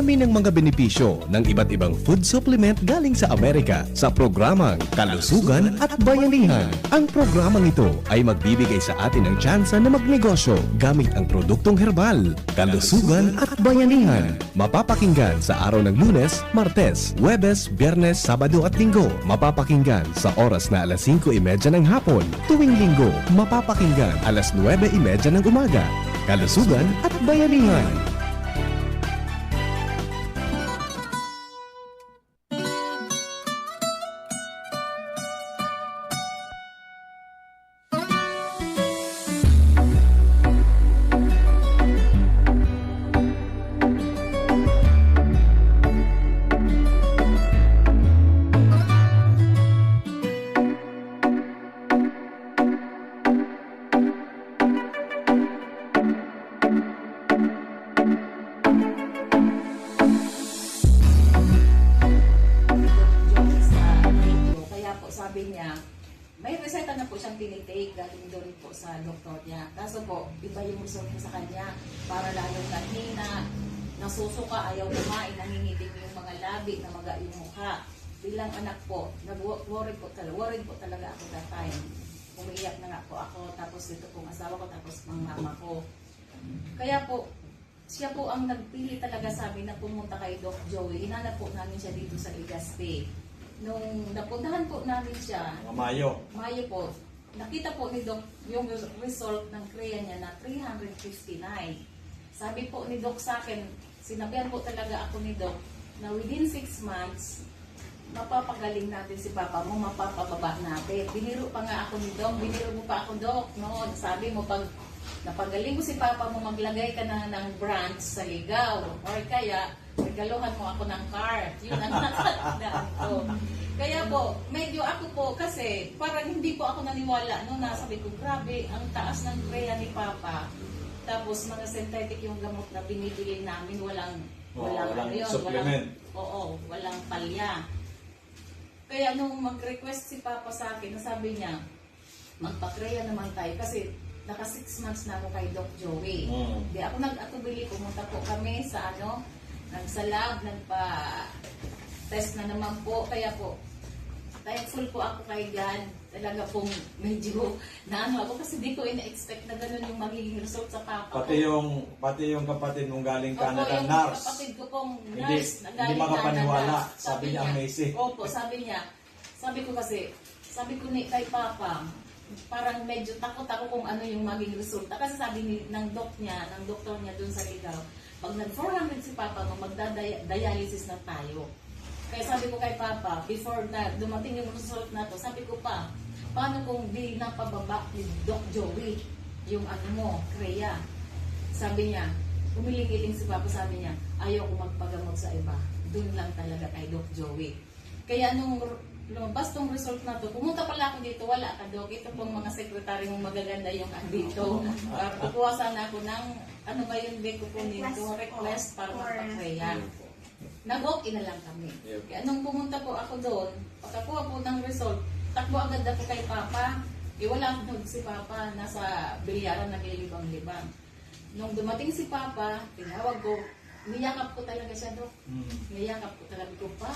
Dami ng mga benepisyo ng iba't ibang food supplement galing sa Amerika sa programang Kalusugan at Bayanihan. Ang programang ito ay magbibigay sa atin ng tsansa na magnegosyo gamit ang produktong herbal. Kalusugan at Bayanihan. Mapapakinggan sa araw ng Lunes, Martes, Huwebes, Biyernes, Sabado at Linggo. Mapapakinggan sa oras na alas 5:30 ng hapon. Tuwing Linggo, mapapakinggan alas 9:30 ng umaga. Kalusugan at Bayanihan. Sabi niya, may reseta na po siyang tinitake galing doon po sa doktor niya. Kaso po, iba yung result niya sa kanya. Para lalong nanghina, nasusuka, ayaw kumain, nangingitim yung mga labi, namaga yung mukha. Bilang anak po, worried po talaga ako that time. Umiiyak na nga po ako, tapos dito pong asawa ko, tapos pang mama ko. Kaya po, siya po ang nagpili talaga sa amin na pumunta kay Doc Joey. Hinanap po namin siya dito sa Legazpi. Nung napuntahan po namin siya, Mayo po, nakita po ni Doc yung result ng CREA niya na 359. Sabi po ni Doc sa akin, sinabihan po talaga ako ni Doc na within 6 months, mapapagaling natin si Papa mo, mapapababa natin. Biniro pa nga ako ni Doc, biniro mo pa ako Doc, no? Sabi mo, pag napagaling mo si Papa mo, maglagay ka na ng branch sa ligaw, or kaya, regaluhan mo ako ng car. Yun ang nakatandaan ko. Kaya po, medyo ako po, kasi parang hindi po ako naniwala. No, nasabi ko, grabe, ang taas ng CREA ni Papa. Tapos mga synthetic yung gamot na binibili namin, walang supplement. Walang palya. Kaya nung mag-request si Papa sa akin, nasabi niya, magpa-CREA naman tayo. Kasi naka 6 months na ako kay Doc Joey. Di ako nag-atubili, pumunta po kami sa sa lab, nagpa-test na naman po. Kaya po, thankful po ako kay God. Talaga pong medyo naano ako kasi di ko ina-expect na gano'n yung magiging result sa papa pati ko. Pati yung kapatid mong galing Canada, yung nurse. kapatid ko pong nurse na galing hindi makapaniwala. Canada. Sabi niya, amazing. Opo, sabi niya. Sabi ko kay Papa, parang medyo takot ako kung ano yung maging resulta. Kasi sabi ng doktor niya dun sa ligaw, pag nag-400 si Papa mo, magda-dialysis na tayo. Kaya sabi ko kay Papa, before na dumating yung result na to, sabi ko pa, paano kung di napababa ni Doc Joey yung CREA? Sabi niya, umiling-iling si Papa, sabi niya, ayaw ko magpagamot sa iba. Doon lang talaga kay Doc Joey. Kaya nung lumabas tong result na to, pumunta pala ako dito, wala ka Doc. Ito pong mga sekretary mong magaganda yung andito. Kukuha sana ako ng, ano ba yung deko po nito, request para magpa-CREA. Nag-okay na lang kami. Kaya nung pumunta po ako doon, pagkakuha po ng result, takbo agad ako kay Papa. Wala doon si Papa, nasa bilyaran, naglilibang-libang. Nung dumating si Papa, tinawag ko, niyakap ko talaga siya Doc. Niyakap ko talaga ko pa.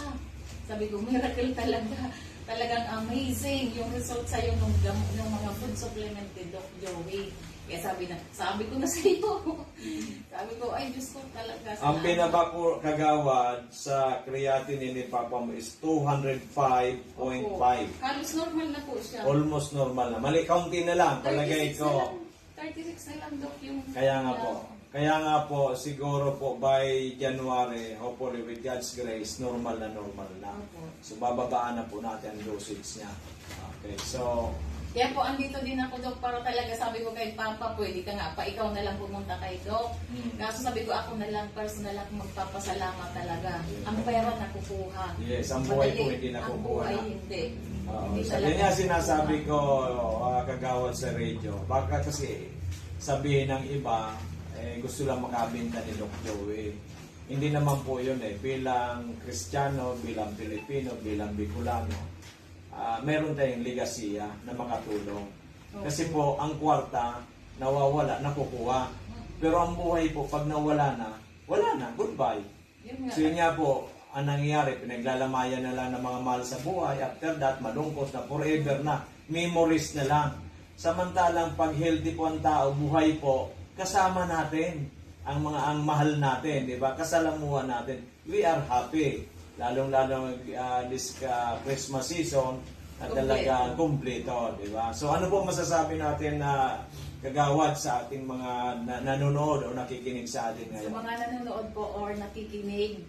Sabi ko, miracle talaga. Talagang amazing yung result sa'yo ng mga food supplement ni Doc Joey. Kaya sabi ko na sa iyo. Sabi ko, ay Diyos ko talaga. Ang pinabako kagawad sa creatinine ni Papa mo is 205.5. Halos normal na po siya. Almost normal na. Mali, kaunti na lang. Palagay ko. 36 na lang Doc yung... Kaya nga po, siguro po by January, hopefully with God's grace, normal na. So bababaan na po natin ang dosage niya. Okay, so... Kaya po, andito din ako Doc para talaga sabi ko kay Papa, pwede ka nga pa, ikaw na lang pumunta kay Doc. Kaso sabi ko, ako na lang, personal ako magpapasalamat talaga. Ang pera nakukuha. Yes, ang buhay po hindi nakukuha. Ang buhay hindi. Yan nga sinasabi ko, kagawad sa radio. Baka kasi sabihin ng iba, gusto lang makabenta ni Doc Joey. Hindi naman po yun bilang Kristiyano, bilang Pilipino, bilang Bicolano. Meron tayong legasiya na makatulong. Kasi po, ang kwarta, nawawala, nakukuha. Pero ang buhay po, pag nawala na, wala na, goodbye. Yun nga. So yun nga po, ang nangyayari, pinaglalamayan na lang ng mga mahal sa buhay. After that, malungkot na, forever na. Memories na lang. Samantalang pag healthy po ang tao, buhay po, kasama natin ang mahal natin, di ba? Kasalamuhan natin. We are happy. Lalong-lalo this Christmas season na talaga kumpleto, di ba? So ano po masasabi natin na kagawad sa ating mga nanonood o nakikinig sa atin Sa ngayon? mga nanonood po or nakikinig,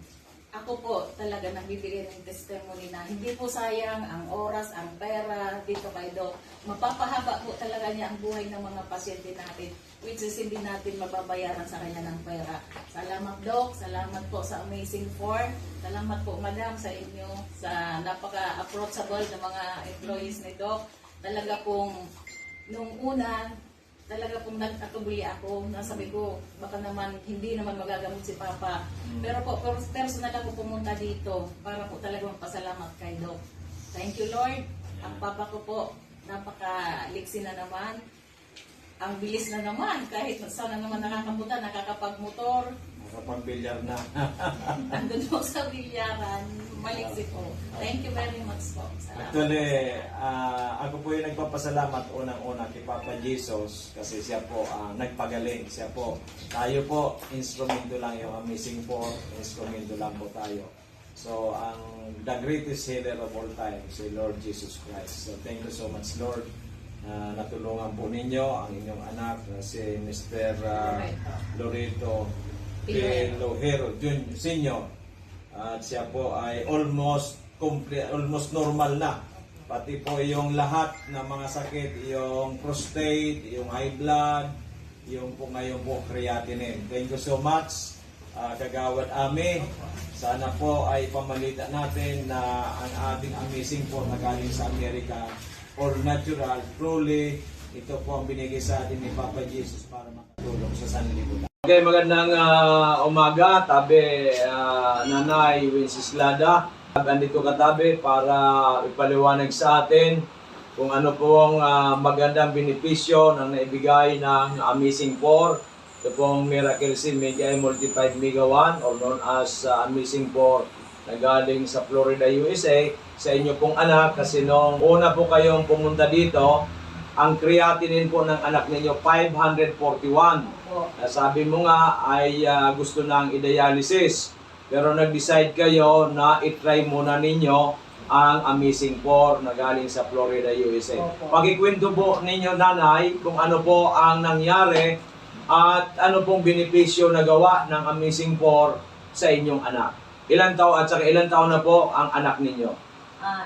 ako po talaga nagbibigay ng testimony na hindi po sayang ang oras, ang pera dito kay Doc. Mapapahaba po talaga niya ang buhay ng mga pasyente natin, which is hindi natin mababayaran sa kanya ng pera. Salamat Doc, salamat po sa Amazing Four, salamat po Madam sa inyo, sa napaka-approachable ng mga employees ni Doc. Talaga pong nung una, talaga pong nagkatubuli ako, nasabi ko, baka naman, hindi naman magagamot si Papa. Pero po, personal ako pumunta dito para po talaga magpasalamat kay Doc. Thank you Lord. Ang Papa ko po, napaka-liksi na naman. Ang bilis na naman, kahit sana naman nakakabuta, nakakapag-motor. Nakapag-bilyar na. Andun po sa bilyaran, maliksi po. Thank you very much po. Salamat. Actually, ako po yung nagpapasalamat unang-una kay Papa Jesus kasi siya po nagpagaling. Siya po, tayo po, instrumento lang yung Amazing Four, instrumento lang po tayo. So, the greatest healer of all time, si Lord Jesus Christ. So, thank you so much, Lord. Natulungan po ninyo ang inyong anak na si Mr. Loreto Pilojero Senior. At siya po ay almost normal na. Pati po yung lahat ng mga sakit, yung prostate, yung high blood, yung po ngayon po creatinine. Thank you so much, Kagawad Ami. Sana po ay pamalita natin na ang ating Amazing Four na galing sa Amerika, all natural, truly, ito po ang binigay sa atin ni Papa Jesus para makatulong sa sanlibutan. Okay, magandang umaga, tabi Nanay Wenceslada. Andito katabi para ipaliwanag sa atin kung ano po ang magandang benepisyo ng naibigay ng Amazing Four. Ito pong Miracle Seed Media Multiplied Mega 1 or known as Amazing Four na galing sa Florida, USA sa inyo pong anak kasi nung una po kayong pumunta dito, ang creatinine po ng anak ninyo 541. Sabi mo nga ay gusto nang i-dialysis. Pero nag-decide kayo na i-try muna ninyo ang Amazing Four na galing sa Florida, USA. Pakikwento po ninyo, Nanay, kung ano po ang nangyari at ano pong benepisyo na gawa ng Amazing Four sa inyong anak. Ilan taon na po ang anak ninyo?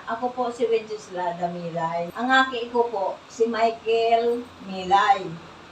Ako po si Wenceslada Milay. Ang aki ko po si Michael Milay.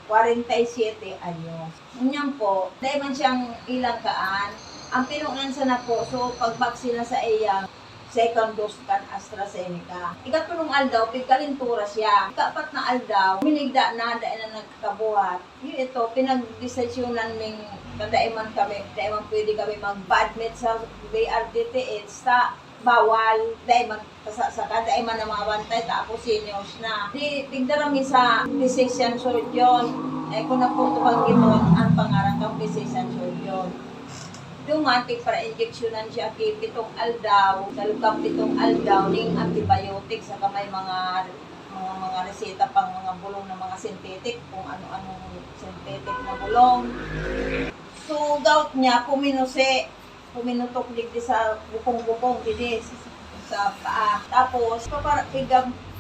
47 anyos. Ngunyan po, dahil man siyang ilang kaan, ang pinungansa na po, so pagbaksina sa iya, second dose kan AstraZeneca. Ikatulong aldaw, pigkalintura siya. Ikapat na aldaw, minigda na, dahil na nagkabuhat. Yung ito, pinag-desisyonan ming kadaiman pwede kami mag-admit sa BRTTH sa bawal, dahil sa kadaiman na mga bantay, tapos seniors na. Di, tigdarami sa physician surgeon. Kung na po ito pag ang pangarang kang physician surgeon. Dumating para injeksyonan siya kay pitong aldaw, dalukang pitong aldaw, ning antibiotic sa kamay mga reseta pang mga bulong ng mga synthetic, kung ano-anong synthetic na bulong. So, gout niya, puminutok digdi sa bukong-bukong, digdi sa paa. Tapos,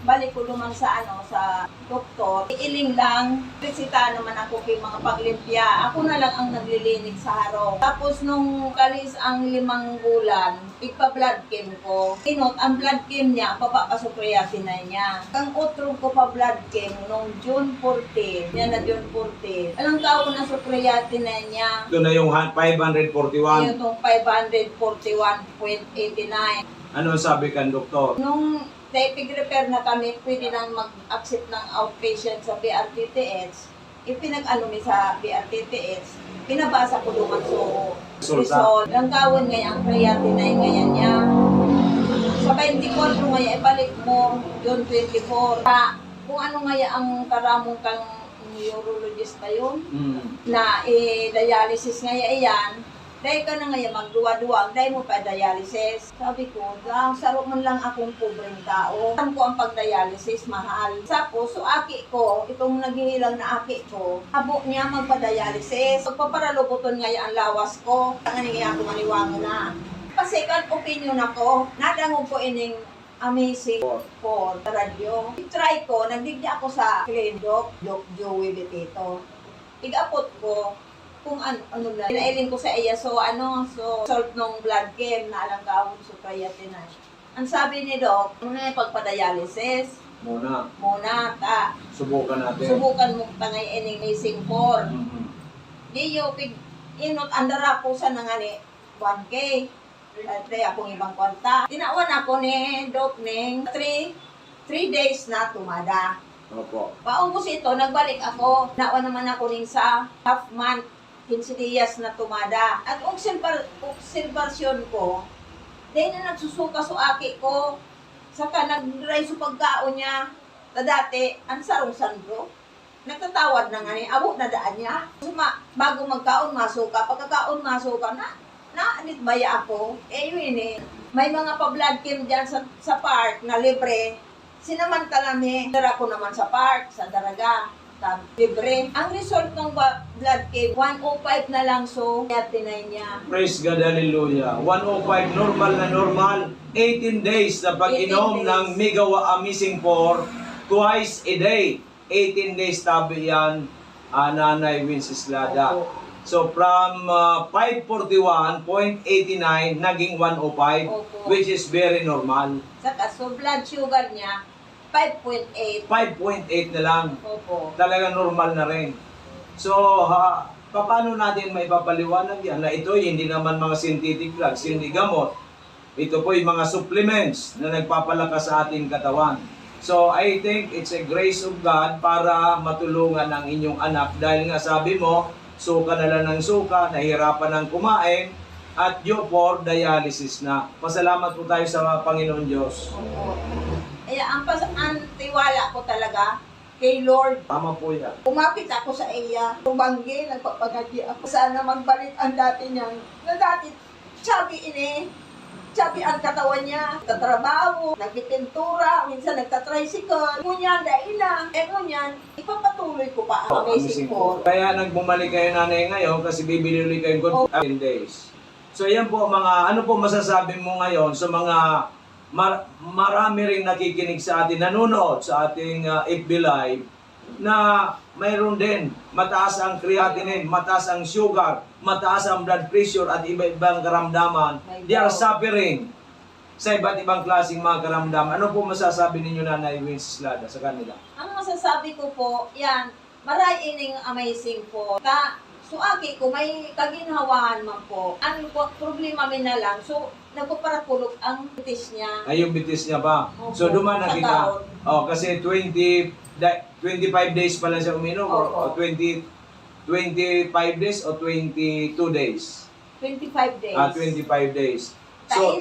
balik ko naman sa sa doktor. Iiling lang, resita naman ako kay mga paglimpya. Ako na lang ang naglilinig sa harong. Tapos nung kalis ang 5 bulan, igpa-blood chem ko. Inot, ang blood chem niya, papapasukriyasin na niya. Ang utrog ko pa blood chem nung June 14. Yan na June 14. Alang taon na sukriyasin na niya. Ito na yung 541. Yung 541.89. Ano sabi kan doktor? Nung pig-repair na kami, pwede nang mag-accept ng outpatient sa BRTTH. Ipinag-ano mi sa BRTTH, pinabasa ko luman result. Ang gawin ngayon, ang creatinine ngayon niya. Sa 24 ngayon, ibalik mo, June 24. Kung ano ngayon ang karamong kang neurologist na yun, na i-dialysis ngayon iyan, Dahil ka na ngayon magduwa-duwa, dahil mo pa dialysis. Sabi ko, sarap man lang akong pobreng tao. Alam ko ang pag-dialysis, mahal. Tapos, so aki ko, itong naghihilang na aki ko, abo niya magpa-dialysis. Pagpaparalokoton ngayon ang lawas ko, ang nangyayari ako maniwango na. Kasi kan opinion ako, nadangog ko ining amazing for radyo. Try ko, nagdigya ako sa Doc Joey Betito. Ig-apot ko, kung ano na, pinailing ko sa iya, so salt ng blood chem na alang kawon so creatinine. Ang sabi ni Doc, muna yung pagpa-dialysis, Muna, subukan subukan natin. mo tangay ining missing 4. Mhm. Di yo, inot andara ko sa nangani 1K. At akong ibang kwanta. Tinawan ako ni Doc ning 3 days na tumada. Opo. Paubos ito, nagbalik ako. Nawa naman ako rin sa half month, 15 días na tumada. At obserbasyon ko, dahil na nagsusuka sa aki ko, saka nag-dry sa pagkaon niya. Dati, ang sarong sandro. Nagtatawad na nga ni, abo na daan niya. Bago magkaon, masuka. Pagkakaon, masuka na. Naanit baya ako. Yun may mga pa-blood chem dyan sa park na libre. Sinamantala dara ko naman sa park, sa Daraga, libre. Ang result ng blood chem, 105 na lang, so tinay niya. Praise God, hallelujah. 105, normal na normal. 18 days na pag-inom 18 days. ng Migawa Amazing 4 twice a day. 18 days tabi yan, Nanay Wenceslada. Opo. So from 541.89 naging 105, Opo. which is very normal. Saka, so blood sugar niya, 5.8. 5.8 na lang. Opo. Talaga normal na rin. So, paano natin maipapaliwanag yan? Na ito hindi naman mga synthetic drugs, hindi gamot. Ito po yung mga supplements na nagpapalakas sa ating katawan. So, I think it's a grace of God para matulungan ang inyong anak. Dahil nga sabi mo, suka na lang ng suka, nahirapan ng kumain, at due for dialysis na. Pasalamat po tayo sa Panginoon Diyos. Opo. Kaya ang tiwala ko talaga kay Lord. Tama po yan. Kumapit ako sa iya, tumanggi, nagpapagati ako. Sana magbalik ang dati niyang, na dati, sabi ang katawan niya, nagtatrabaho, nagpipintura, minsan nagtatricycle. Ngunyan, daila. Ngunyan, ipapatuloy ko pa ang amazing po. Kaya nagbumalik kayo nanay ngayon kasi bibili ulit kayo good 10 days. So yan po ano po masasabi mo ngayon sa mga marami ring nakikinig sa atin, nanonood sa ating FB Live na mayroon din mataas ang creatinine, mataas ang sugar, mataas ang blood pressure at iba-ibang karamdaman. They are suffering sa iba't ibang klaseng mga karamdaman. Ano po masasabi ninyo, Nanay Wenceslada, sa kanila? Ang masasabi ko po, yan, maray ining amazing po. So aki ko, may kaginhawahan man po. Ang problema min na lang, so nagpaparakulog ang bitis niya. Ay, yung bitis niya ba? Opo. So duman na Sa kita. taon. Oh, kasi 25 days pa lang siya uminom o Opo. 25 days o 22 days? 25 days. 25 days. So, So,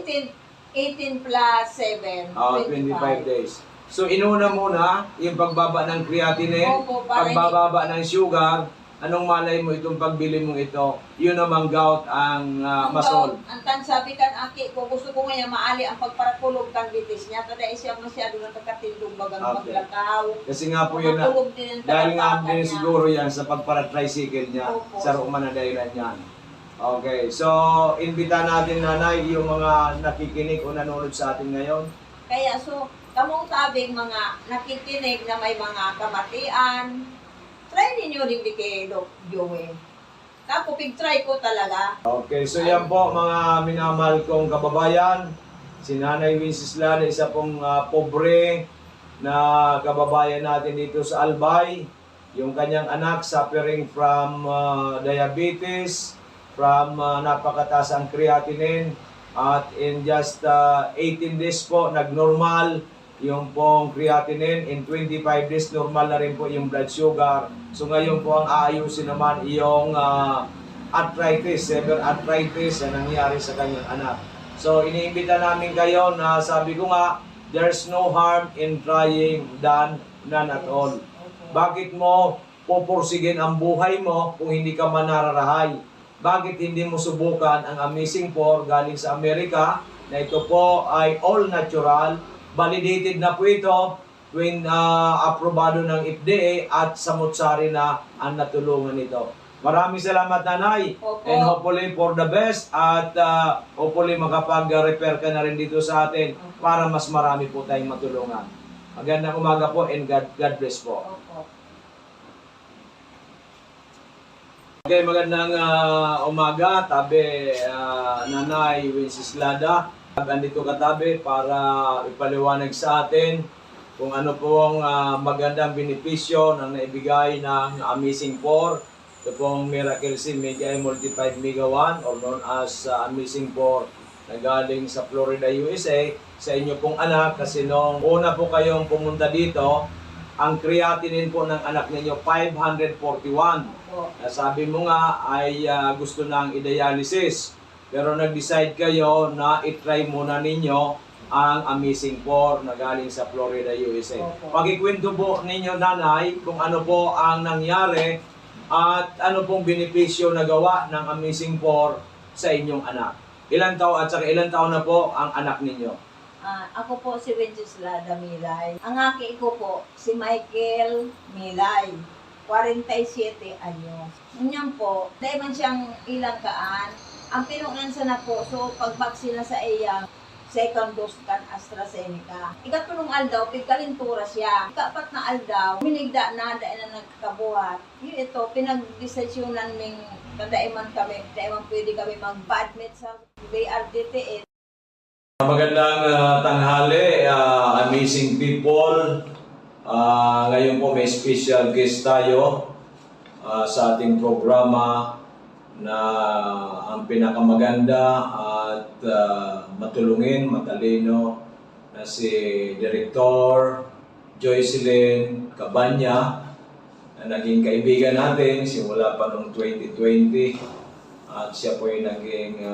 18 plus 7, 25 days. So, inuna muna yung pagbaba ng creatinine, Opo, para pagbababa ng sugar. Anong malay mo itong pagbili mo ito? Yun namang gout ang masol. Ang sabi kan aki ko, gusto ko ngayon maali ang pagparakulog kan bitis niya. Kada siya masyado na kakatindong bagang Okay. maglakaw. Kasi nga po yun na, Makulog din ang dahil nga talampakan din niya. siguro yan sa pagpara-tricycle niya Opo. sa Roma na dahilan yan. Okay, so imbita natin nanay yung mga nakikinig o nanonood sa atin ngayon. Kaya so, kamong tabing mga nakikinig na may mga kamatian, try ninyo din di kay Doc Joey. Tapos pig-try ko talaga. Okay, so yan po mga minamahal kong kababayan. Si Nanay Wenceslada, isa pong pobre na kababayan natin dito sa Albay. Yung kanyang anak suffering from diabetes, from napakataas ang creatinine. At in just 18 days po, nag-normal yung pong creatinine. In 25 days, normal na rin po yung blood sugar. So ngayon po ang aayusin naman yung arthritis, severe arthritis na nangyari sa kanyang anak. So iniimbita namin kayo na sabi ko nga, there's no harm in trying than none at all. Bakit mo pupursigin ang buhay mo kung hindi ka manararahay? bakit hindi mo subukan ang Amazing 4 galing sa Amerika, na ito po ay all natural, validated na po ito, aprobado ng FDA at samutsari na ang natulungan nito. Maraming salamat, Nanay. Opo. And hopefully for the best at hopefully makapag-repair ka na rin dito sa atin para mas marami po tayong matulungan. Magandang umaga po and God bless po. Opo. Okay, magandang umaga, tabi Nanay Wenceslada. Andito katabi para ipaliwanag sa atin kung ano pong magandang benepisyo ng naibigay ng Amazing 4. Ito pong Miracle Seed Mega Multiplied Mega 1 or known as Amazing 4 na galing sa Florida, USA sa inyo pong anak kasi nung una po kayong pumunta dito, ang creatinine po ng anak ninyo 541. Opo. Sabi mo nga ay gusto nang i-dialysis. Pero nag-decide kayo na i-try muna ninyo ang Amazing 4 na galing sa Florida, USA. Opo. Pakikwento po ninyo, Nanay, kung ano po ang nangyari at ano pong benepisyo na gawa ng Amazing 4 sa inyong anak. Ilan taon na po ang anak ninyo? Ako po si Wenceslada Milay. Ang aking ko po, si Michael Milay. 47 anyos. Ganyan po, dahil man siyang ilang kaan, ang pinunansa na po, so pagbaksina sa iya, second dose kan AstraZeneca. Ikatulong aldaw, pigkalintura siya. Ikapat na aldaw, minigda na, dahil na nagkabuhat. Yun ito, pinag-desisyonan ming kadaiman kami, daiman pwede kami mag-admit sa BRDTN. Magandang tanghali, amazing people. Ngayon po may special guest tayo sa ating programa na ang pinakamaganda at matulungin, matalino na si Director Joycelyn Cabanya na naging kaibigan natin simula pa noong 2020 at siya po ay naging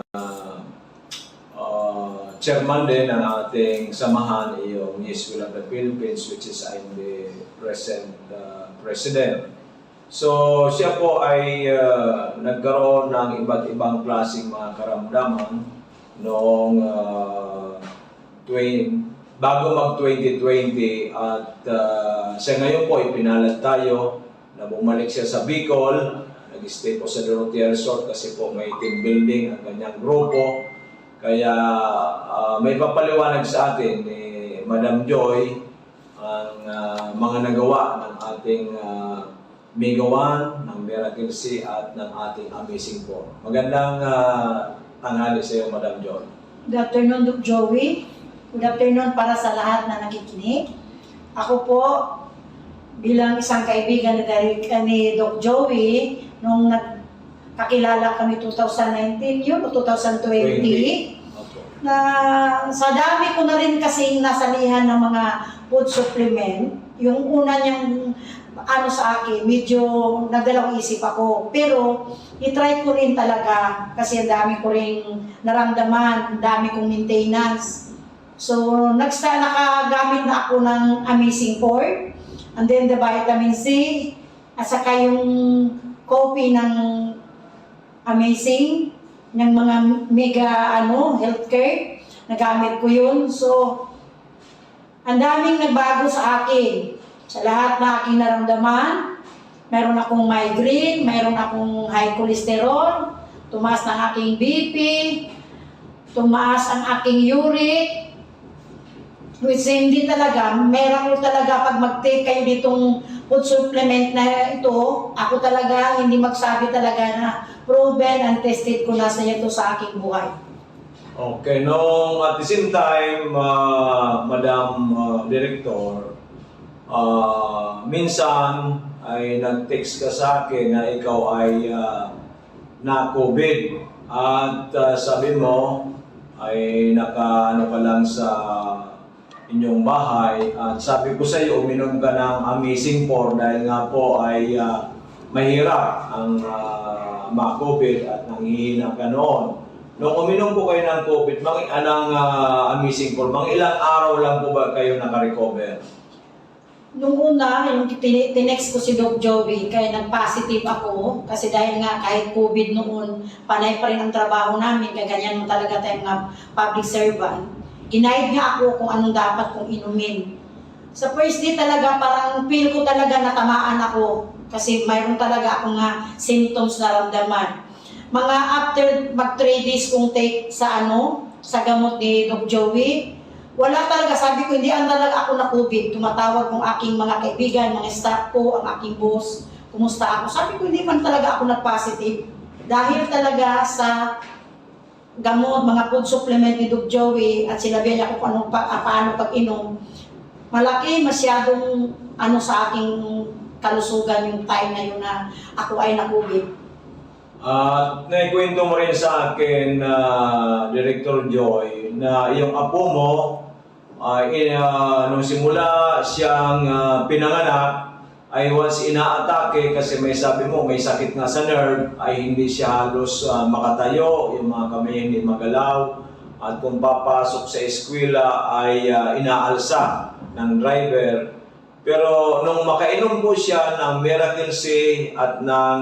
chairman din ng ating samahan, yung Yes We Love the Philippines, which is I'm the present president. So, siya po ay nagkaroon ng iba't ibang klaseng mga karamdaman noong bago mag-2020 at siya ngayon po ipinalat tayo na bumalik siya sa Bicol, nag-stay po sa Dorotea Resort kasi po may team building ang kanyang grupo. Kaya may papaliwanag sa atin ni Madam Joy ang mga nagawa ng ating Mega 1, ng Miracle Seed at ng ating Amazing 4. Magandang tanghali sa iyo, Madam Joy. Good afternoon, Doc Joey. Good afternoon para sa lahat na nakikinig. Ako po, bilang isang kaibigan ni Doc Joey, nung kakilala kami 2019 yun o 2020, na sa dami ko na rin kasing nasalihan ng mga food supplement, yung una niyang sa akin, medyo nagdalawang isip ako. Pero, itry ko rin talaga kasi ang dami ko rin naramdaman, ang dami kong maintenance. So, nakagamit na ako ng Amazing 4, and then the vitamin C, at saka yung coffee ng Amazing, ng mga mega healthcare, nagamit ko yun. So, ang daming nagbago sa akin. Sa lahat na aking naramdaman, mayroon akong migraine, mayroon akong high cholesterol, tumaas ng aking BP, tumaas ang aking uric, which hindi talaga, meron ko talaga pag mag-take kayo ditong food supplement na ito, ako talaga hindi magsabi talaga na proven and tested ko na sa ito sa aking buhay. Okay, no, at the same time, Madam Director, minsan ay nag-text ka sa akin na ikaw ay na-COVID at sabi mo ay naka-ano ka lang sa inyong bahay at sabi ko sa iyo uminom ka ng Amazing 4 dahil nga po ay mahirap ang ma-COVID at nanghihina ka noon. Nung uminom po kayo ng COVID, ng Amazing 4, mga ilang araw lang po ba kayo naka-recover? Nung una, yung tinext ko si Doc Joey, kaya nag-positive ako. Kasi dahil nga kahit COVID noon, panay pa rin ang trabaho namin, kaya ganyan mo talaga tayong mga public servant. Ginaid niya ako kung anong dapat kong inumin. Sa first day talaga, parang feel ko talaga natamaan ako. Kasi mayroon talaga akong symptoms na ramdaman. Mga after mag 3 days kong take sa sa gamot ni Doc Joey, wala talaga, sabi ko, hindi talaga ako na COVID. Tumatawag ng aking mga kaibigan, mga staff ko, ang aking boss, kumusta ako. Sabi ko, hindi man talaga ako nag-positive. Dahil talaga sa gamot, mga food supplement ni Doc Joey, at sinabi niya kung paano pag-inom, malaki masyadong sa aking kalusugan yung time na yun na ako ay na-COVID. At naikwento mo rin sa akin, Director Joy, na yung apo mo, nung simula siyang pinanganak, ay once inaatake kasi may sabi mo, may sakit nga sa nerve, ay hindi siya halos makatayo, yung mga kamay hindi magalaw, at kung papasok sa eskwela ay inaalsa ng driver. Pero nung makainom po siya ng Miracle C at ng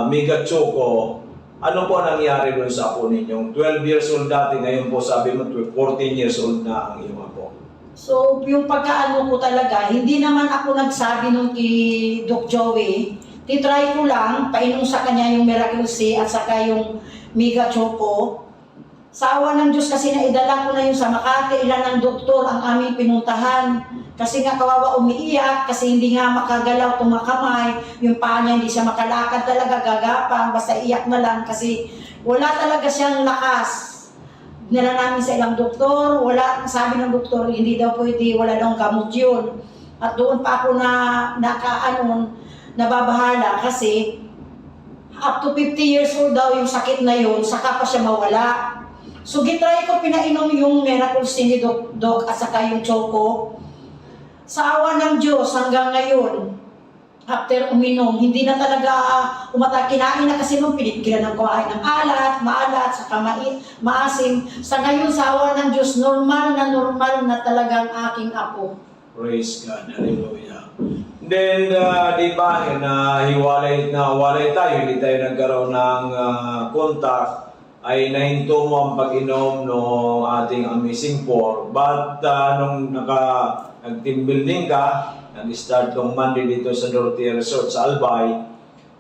Mega Choco, ano po nangyari doon sa apo ninyong 12 years old dati, ngayon po sabi mo 14 years old na ang iyong apo? So, yung pagkaano ko talaga, hindi naman ako nagsabi nung kay Doc Joey. Titry ko lang, painom sa kanya yung Miracle C at saka yung Mega Choco. Sa awa ng Diyos kasi naidala ko na yun sa Makati, ilan ng doktor ang aming pinuntahan. Kasi nga kawawa umiiyak, kasi hindi nga makagalaw itong mga kamay, yung paa niya hindi siya makalakad talaga, gagapang, basta iyak na lang kasi wala talaga siyang lakas. Dinala namin sa ilang doktor, sabi ng doktor, hindi daw pwede, wala daw gamot yun. At doon pa ako nababahala kasi up to 50 years old daw yung sakit na yun, saka pa siya mawala. So gitry ko pinainom yung Miracle C ni Doc at saka yung Choco. Sa awa ng Diyos hanggang ngayon, after uminom, hindi na talaga kinain na kasi nung pinigilan ng kumain ng maalat, saka maasim. Sa ngayon, sa awa ng Diyos, normal na talagang aking apo. Praise God, hallelujah. Then, di ba, hiwalay tayo, hindi tayo nagkaroon ng contact, ay nahinto mo ang pag-inom ng ating Amazing 4. But nung nag-team building ka, nag-start tong Monday dito sa Dorotea Resort sa Albay,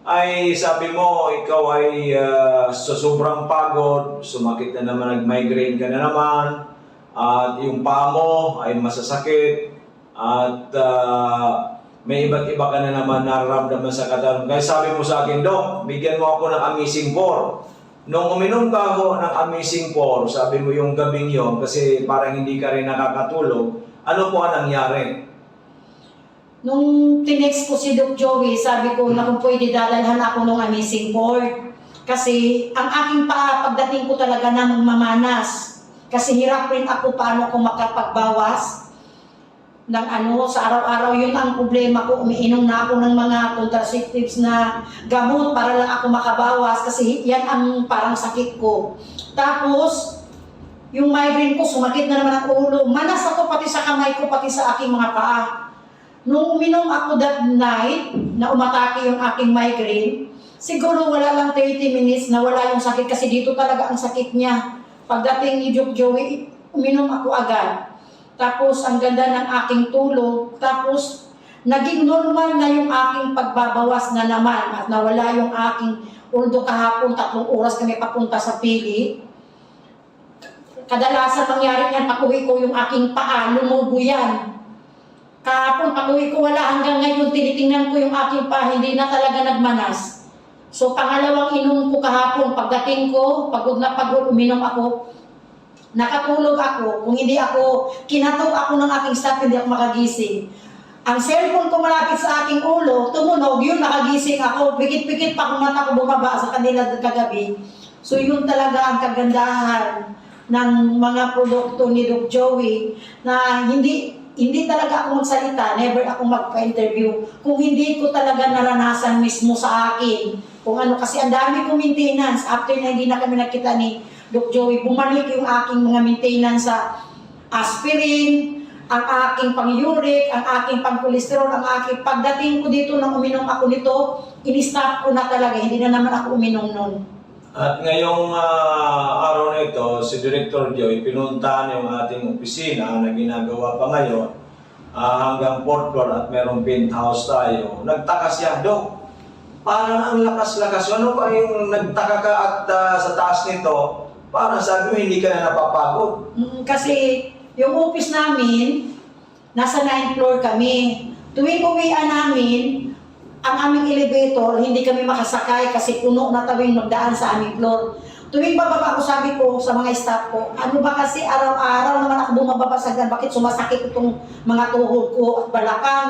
ay sabi mo, ikaw ay sa sobrang pagod, sumakit na naman, nag-migraine ka na naman, at yung paa mo ay masasakit, at may iba't iba ka na naman nararamdaman sa katawan. Kaya sabi mo sa akin, Doc, bigyan mo ako ng Amazing 4. Nung uminom ka ako ng Amazing 4, sabi mo yung gabing yon, kasi parang hindi ka rin nakakatulog, ano po ang nangyari? Nung tinext ko si Doc Joey, sabi ko na kung pwede dadalhan ako ng Amazing 4. Kasi ang aking paa, pagdating ko talaga na mamanas. Kasi hirap rin ako paano ako makapagbawas ng sa araw-araw. Yun ang problema ko, umiinom na ako ng mga contraceptives na gamot para lang ako makabawas kasi yan ang parang sakit ko. Tapos, yung migraine ko, sumakit na naman ang ulo. Manas ako pati sa kamay ko, pati sa aking mga paa. Nung uminom ako that night, na umatake yung aking migraine, siguro wala lang 30 minutes na wala yung sakit kasi dito talaga ang sakit niya. Pagdating ni Doc Joey, uminom ako agad. Tapos, ang ganda ng aking tulog. Tapos, naging normal na yung aking pagbabawas na naman at nawala yung aking, although kahapon 3 oras kami papunta sa Pili. Kadalasan nangyari niyan, pag-uwi ko yung aking paa, lumubo yan. Kahapon, pag-uwi ko wala, hanggang ngayon, tinitingnan ko yung aking paa, hindi na talaga nagmanas. So, pangalawang inom ko kahapon, pagdating ko, pagod na pagod, uminom ako, nakatulog ako, kung hindi ako, kinatok ako ng aking staff, hindi ako makagising. Ang cellphone ko malapit sa aking ulo, tumunog, yun, nakagising ako, pikit-pikit pa kung mata ko bumaba sa kanila kagabi. So yun talaga ang kagandahan ng mga produkto ni Doc Joey, na hindi talaga ako magsalita, never ako magpa-interview, kung hindi ko talaga naranasan mismo sa akin. Kung kasi ang dami kong maintenance, after na hindi na kami nakita ni Doc Joey, bumalik yung aking mga maintenance sa aspirin, ang aking pang-uric, ang aking pang-cholesterol, ang aking pagdating ko dito nang uminom ako nito, in-stop ko na talaga, hindi na naman ako uminom nun. At ngayong araw na ito, si Director Joy, pinuntahan yung ating opisina na ginagawa pa ngayon hanggang 4th floor at merong penthouse tayo. Nagtaka siya, Dok, parang ang lakas-lakas. Ano ba yung nagtaka ka at sa taas nito, parang sabi mo hindi ka na napapagod. Kasi yung office namin, nasa 9th floor kami. Tuwing uwian namin, ang aming elevator, hindi kami makasakay kasi puno na tawing magdaan sa aming floor. Tuwing bababa ko, sabi ko sa mga staff ko, ano ba kasi araw-araw naman ako bumababa sa hagdan, bakit sumasakit itong mga tuhod ko at balakang?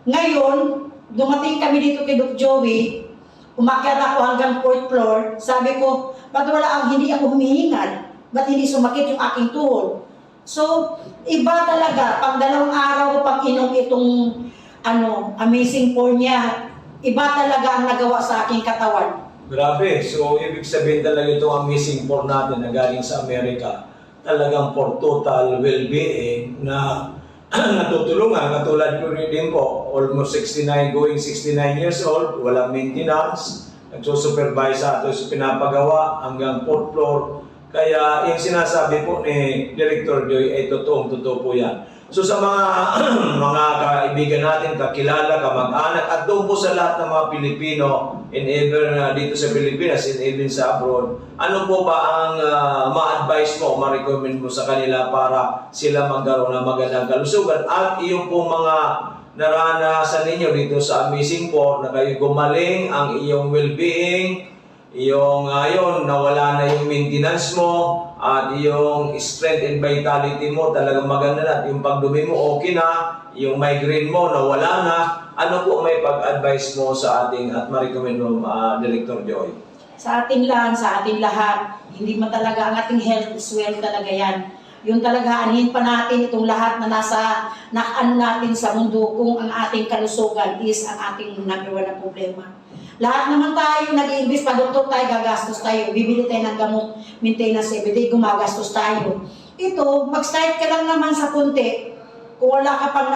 Ngayon, dumating kami dito kay Doc Joey, umakyat ako hanggang 4th floor, sabi ko, ba't hindi ako humihingal? Ba't hindi sumakit yung aking tuhod? So, iba talaga, pang 2 araw ko pang inom itong amazing pour niya, iba talaga ang nagawa sa aking katawan. Grabe. So, ibig sabihin talaga itong amazing pour natin na galing sa Amerika, talagang for total well-being na natutulungan. Katulad ko rin din po, almost 69, going 69 years old, walang maintenance, nagsusupervise sa ito, pinapagawa hanggang 4th floor. Kaya yung sinasabi po ni Director Joy ay totoo po yan. So sa mga kaibigan natin, kakilala, kamag-anak, at doon po sa lahat ng mga Pilipino, and even dito sa Pilipinas, and even sa abroad, ano po ba ang ma-advise mo, ma-recommend mo sa kanila para sila magkaroon ng magandang kalusugan? At yung po mga naranasan ninyo dito sa Amazing Pour, na kayo gumaling, ang iyong well-being, yung ngayon, nawala na yung maintenance mo, at yung strength and vitality mo talagang maganda na, at yung pagdumi mo okay na, yung migraine mo nawala na. Ano po may pag-advise mo sa ating at ma-recommend mo, Director Joy? Sa atin lang, sa atin lahat, hindi man talaga ang ating health is wealth talaga yan. Yung talaga, anin pa natin itong lahat na nasa nakaan natin sa mundo kung ang ating kalusugan is ang ating number 1 na problema. Lahat naman tayo nag-i-invest, pa-doktor tayo, gagastos tayo, bibili tayo ng gamot, maintenance everyday, gumagastos tayo. Ito, mag-start ka lang naman sa konti. Kung wala ka pang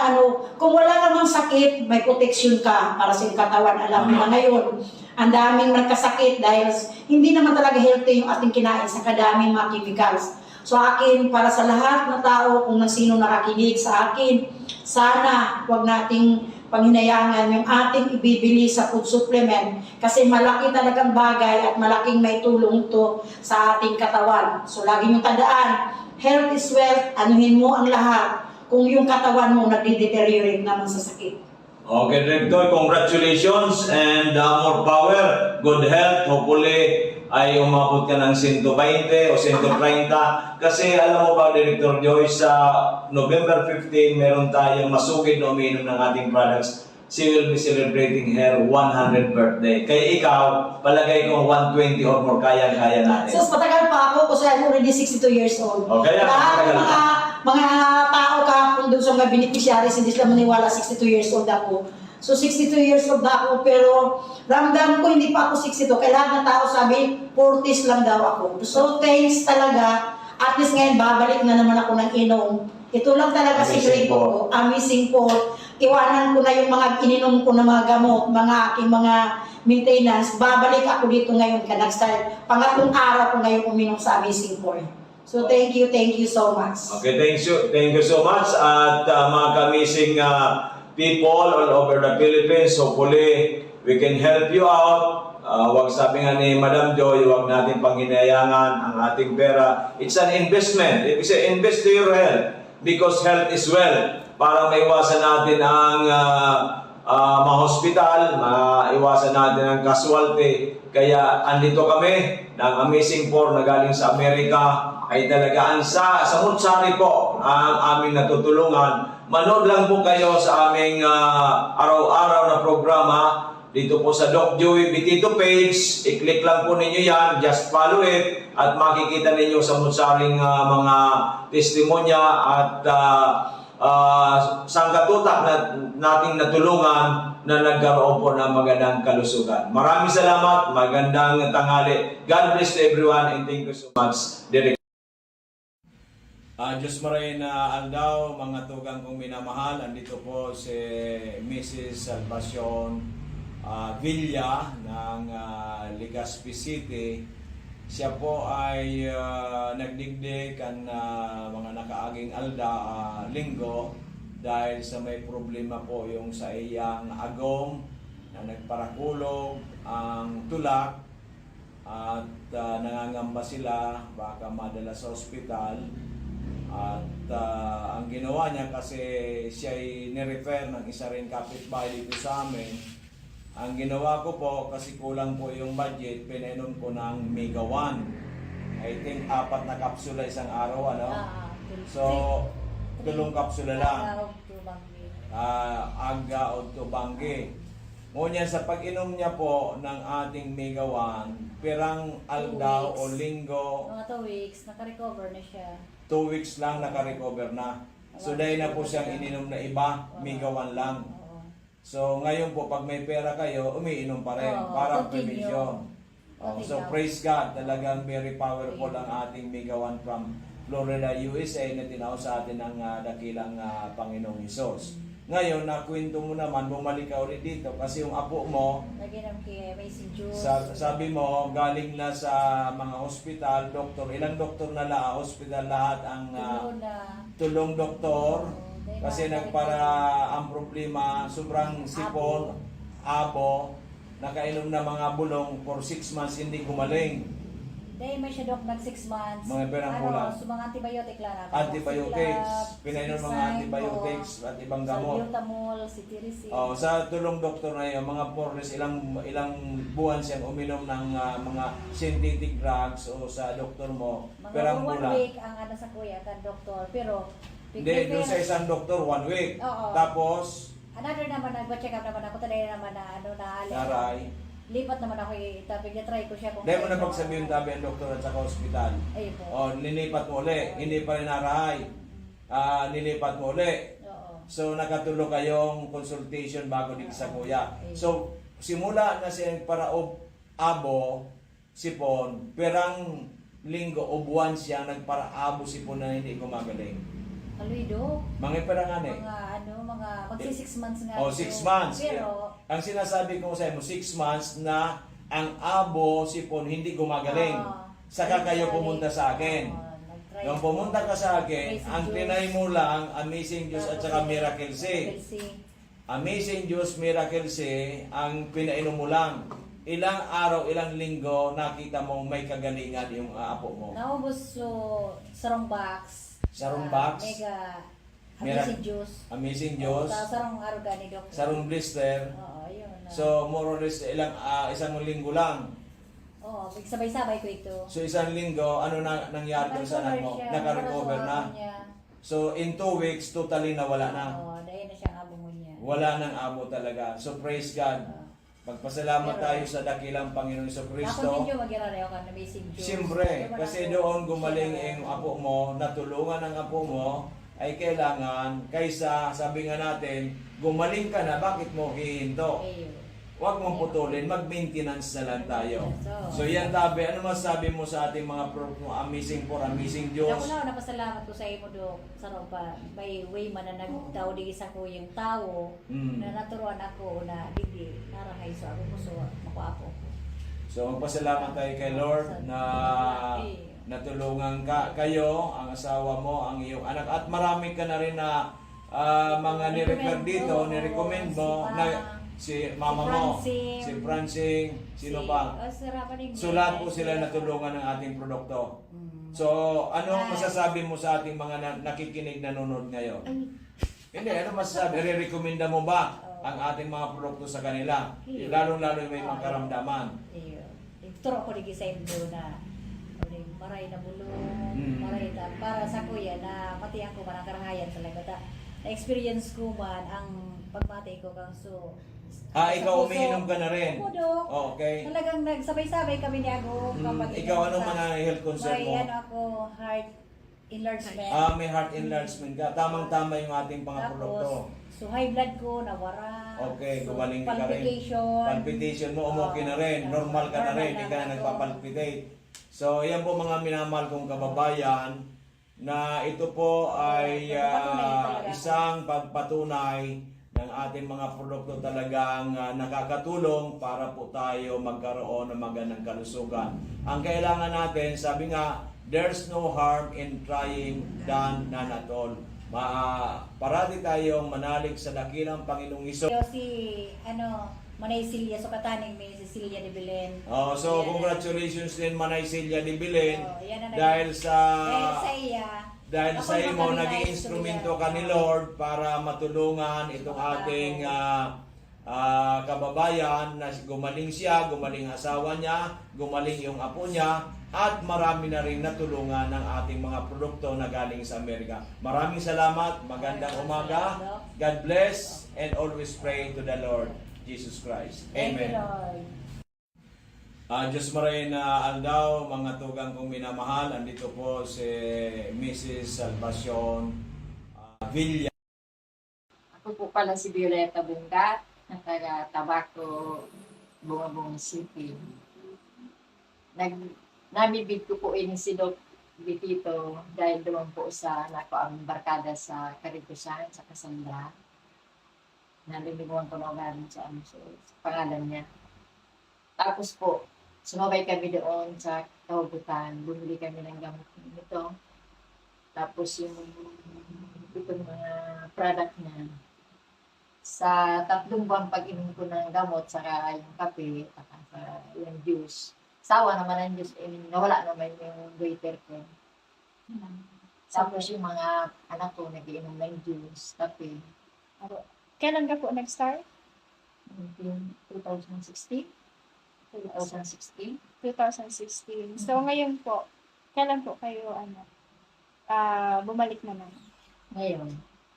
kung wala namang sakit, may protection ka para sa iyong katawan. Alam mo na ngayon, ang daming nagkasakit dahil hindi naman talaga healthy yung ating kinain sa kadaming mga chemicals. So akin, para sa lahat na tao, kung sino nakakinig sa akin, sana wag nating panghinayangan yung ating ibibili sa food supplement kasi malaki talagang bagay at malaking may tulong to sa ating katawan. So lagi nyo tandaan, health is wealth, anuhin mo ang lahat kung yung katawan mo nagde-deteriorate naman sa sakit. Okay, Director, congratulations and more power, good health. Hopefully ay umabot ka ng 120 o 130. Kasi alam mo ba, Director Joy, sa November 15, meron tayong masugid na umiinom ng ating products. She will be celebrating her 100th birthday. Kaya ikaw, palagay ko 120 or more, kaya-kaya natin. So matagal pa ako kasi I'm already 62 years old. Okay, lahat ng mga tao kahapon doon sa mga beneficiaries, hindi sila maniwala 62 years old ako. So 62 years old ako, pero ramdam ko hindi pa ako 62. Kaya lahat ng tao sabi, 40s lang daw ako. So thanks talaga. At least ngayon, babalik na naman ako ng inom. Ito lang talaga si ko. Amazing po. Iwanan ko na yung mga ininom ko na mga gamot, mga aking mga maintenance. Babalik ako dito ngayon ka nag-start. Pangatlong araw ko ngayon uminom sa Amazing Pour. So thank you so much. Okay, thank you so much. At mga kamising people all over the Philippines, hopefully we can help you out. Wag sabi nga ni Madam Joy, wag natin panghinayangan ang ating pera. It's an investment. Ibig sabihin, invest to your health because health is wealth. Para maiwasan natin ang ma-hospital, maiwasan natin ang casualty. Kaya andito kami ng Amazing Pour na galing sa Amerika ay talagaan sa Mutsari po ang aming natutulungan. Manood lang po kayo sa aming araw-araw na programa dito po sa Doc Joey Bitito page. I-click lang po ninyo yan, just follow it at makikita ninyo sa Mutsaring mga testimonya at sangkatutak na nating natulungan na nagkaroon po ng magandang kalusugan. Maraming salamat, magandang tanghali. God bless to everyone and thank you so much, Direk. Diyos Marina Aldao, mga tugang kong minamahal, andito po si Mrs. Salvacion Villa ng Legazpi City. Siya po ay nagdigdig ang mga nakaaging linggo dahil sa may problema po yung sa iyang agom na nagparakulog ang tulak at nangangamba sila baka madala sa ospital. At ang ginawa niya kasi siya ay nirefer ng isa rin kapitbahay dito sa amin. Ang ginawa ko po kasi kulang po yung budget, pinainom ko ng Mega 1. I think 4 na kapsula isang araw, ano? So, 3 kapsula lang. Aga o tubanggi. Ngunyan sa pag-inom niya po ng ating Mega 1, pirang aldaw o linggo, Mga 2 weeks, naka-recover na siya. 2 weeks lang naka-recover na. So dahil na po siyang ininom na iba, Mega 1 lang. Oo. So ngayon po pag may pera kayo, umiinom pa rin Oo, para continue. prevention. So praise God, talagang very powerful ang ating Mega 1 from Florida, USA na tinawag sa atin ng dakilang Panginoong Hesus. Ngayon, nakwento mo naman, bumalik ka ulit dito kasi yung apo mo, Naginom kay Amazing Juice. sabi mo, galing na sa mga hospital, doktor, ilang doktor na hospital lahat ang Tulo na. tulong doktor. Oo, Kasi nagpara ang problema, sobrang sipon, abo, nakainom na mga bulong for 6 months hindi gumaling. Dahil may siya dok nag 6 months. Mga perang kulang. So mga antibiotic lang natin. Antibiotics, pinainom mga antibiotics at ibang gamot. Salbutamol, cetirizine. Oh, sa tulong doktor na yun, mga porles, ilang buwan siyang uminom ng mga synthetic drugs o sa doktor mo, Mga perang 1 kulang. week ang ano sa kuya kan doktor. Pero Hindi, doon sa isang doktor, 1 week. Oo. Tapos, another naman nagpa-check up naman ako today naman na ano na naray. lipat naman ako tapos na-try ko siya kung Dahil mo na pagsabihin tabi ang doktor at saka hospital. Ayun po. O, nilipat mo uli. Hindi pa rin narahay. Nilipat mo uli. Oo. So, nakatulog kayong consultation bago dito sa kuya. So, simula na siya para abo, sipon, perang linggo o buwan siya nagparaabo sipon na hindi gumagaling. Haluido. Mga perang ano eh. Mga magsi 6 months nga. O, 6 months. Pero, Ang sinasabi ko sa mo, 6 months na ang abo, sipon, hindi gumagaling. Saka kayo pumunta sa akin. nag-try Nung ako. pumunta ka sa akin, Amazing ang Juice. tinay mo lang, Amazing Juice at saka Miracle C. Amazing Juice, Miracle C, ang pinainom mo lang. Ilang araw, ilang linggo, nakita mong may kagalingan yung apo mo. Naubos so sarong box. Sarong box? Mega Mira- Amazing Juice. Amazing Juice, Sarong aruga ni Doc. sarong blister. Oo, yun. So, more or less, isang linggo lang. Oo, sabay-sabay ko ito. So, isang linggo, ano na nangyari doon sa anak mo? siya. Naka-recover Para sa na. ano niya. So, in 2 weeks, totally nawala na. Oo, dahil na siyang abo mo niya. Wala nang abo talaga. So, praise God. Pagpasalamat tayo sa dakilang Panginoon Hesus Kristo. Nakontinue mag-irarayo ka na Amazing Juice. Siyempre, kasi doon gumaling yung apo mo, natulungan ng apo mo, ay kailangan, kaysa sabi nga natin, gumaling ka na, bakit mo hihinto? Ayun. Huwag mong putulin, mag-maintenance na lang tayo. So yan tabi, ano masabi mo sa ating mga amazing Diyos? Ako na, napasalamat ko sa imo do sa pa may way man na nagtao di sa ko yung tao na naturuan ako na hindi narahay so ako gusto makuapo ko. So magpasalamat tayo kay Lord na natulungan kayo, ang asawa mo, ang iyong anak at marami ka na rin na mga ni-refer dito, ni-recommend mo na si mama mo, si Francine, sino pa? So lahat po sila natulungan ng ating produkto. So ano masasabi mo sa ating mga nakikinig nanonood ngayon? Hindi, ano masasabi? Re-recommenda mo ba ang ating mga produkto sa kanila? Lalo-lalo may mga karamdaman. Turo ko di sa imo na maray na bulong, maray na para sa kuya na matiyan ko man ang karahayan talaga na-experience ko man ang pagmati ko kang so Ikaw umiinom ka na rin? Opo, Dok. Okay. Talagang nagsabay-sabay kami ni Ako. Ikaw anong mga health concern mo? May ano ako, heart enlargement. May heart enlargement ka. Tamang-tama yung ating mga produkto. So high blood ko, nawara. Okay, So, gumaling ka rin. palpitation. Palpitation mo, umuki na rin. Normal ka na rin, hindi ka na nagpapalpitate. So, yan po mga minamahal kong kababayan. na ito po ay Pagpatunay talaga. isang pagpatunay ng ating mga produkto talagang nakakatulong para po tayo magkaroon ng magandang kalusugan. Ang kailangan natin, sabi nga, there's no harm in trying done none at all. Parati tayong manalig sa dakilang Panginoong Iso. Si Manay Silya, so kataning may Cecilia de Belen. Oh, so Yan. congratulations din Manay Silya de Belen Yan ang dahil sa dahil sa iya, imo ako naging na-realize instrumento ko ka ni Lord para matulungan itong ating kababayan na gumaling siya, gumaling asawa niya, gumaling yung apo niya, at marami na rin natulungan ng ating mga produkto na galing sa Amerika. Maraming salamat, magandang umaga, God bless, and always pray to the Lord Jesus Christ. Thank you, Amen. Lord. Diyos maray na aldaw, mga tugang kong minamahal, andito po si Mrs. Salvacion Villa. Ako po pala si Violeta Bungat, ng taga Tabaco, Bungabong City. Namibig ko po ini si Doc Vitito dahil doon po sa nako ang barkada sa Caritusan, sa Cassandra. Naliliguan ko na galing sa pangalan niya. Tapos po, sumabay kami doon sa Kahugutan. Bumili kami ng gamot nito. Tapos itong mga product niya. Sa 3 buwan pag-inom ko ng gamot, saka yung kape, saka yung juice. Sawa naman ang juice, nawala naman yung waiter ko. Tapos yung mga anak ko, nag-iinom ng juice, kape. Kailan ka po nag-start? 2016? 2016? 2016. So, ngayon po, kailan po kayo, bumalik naman? Ngayon.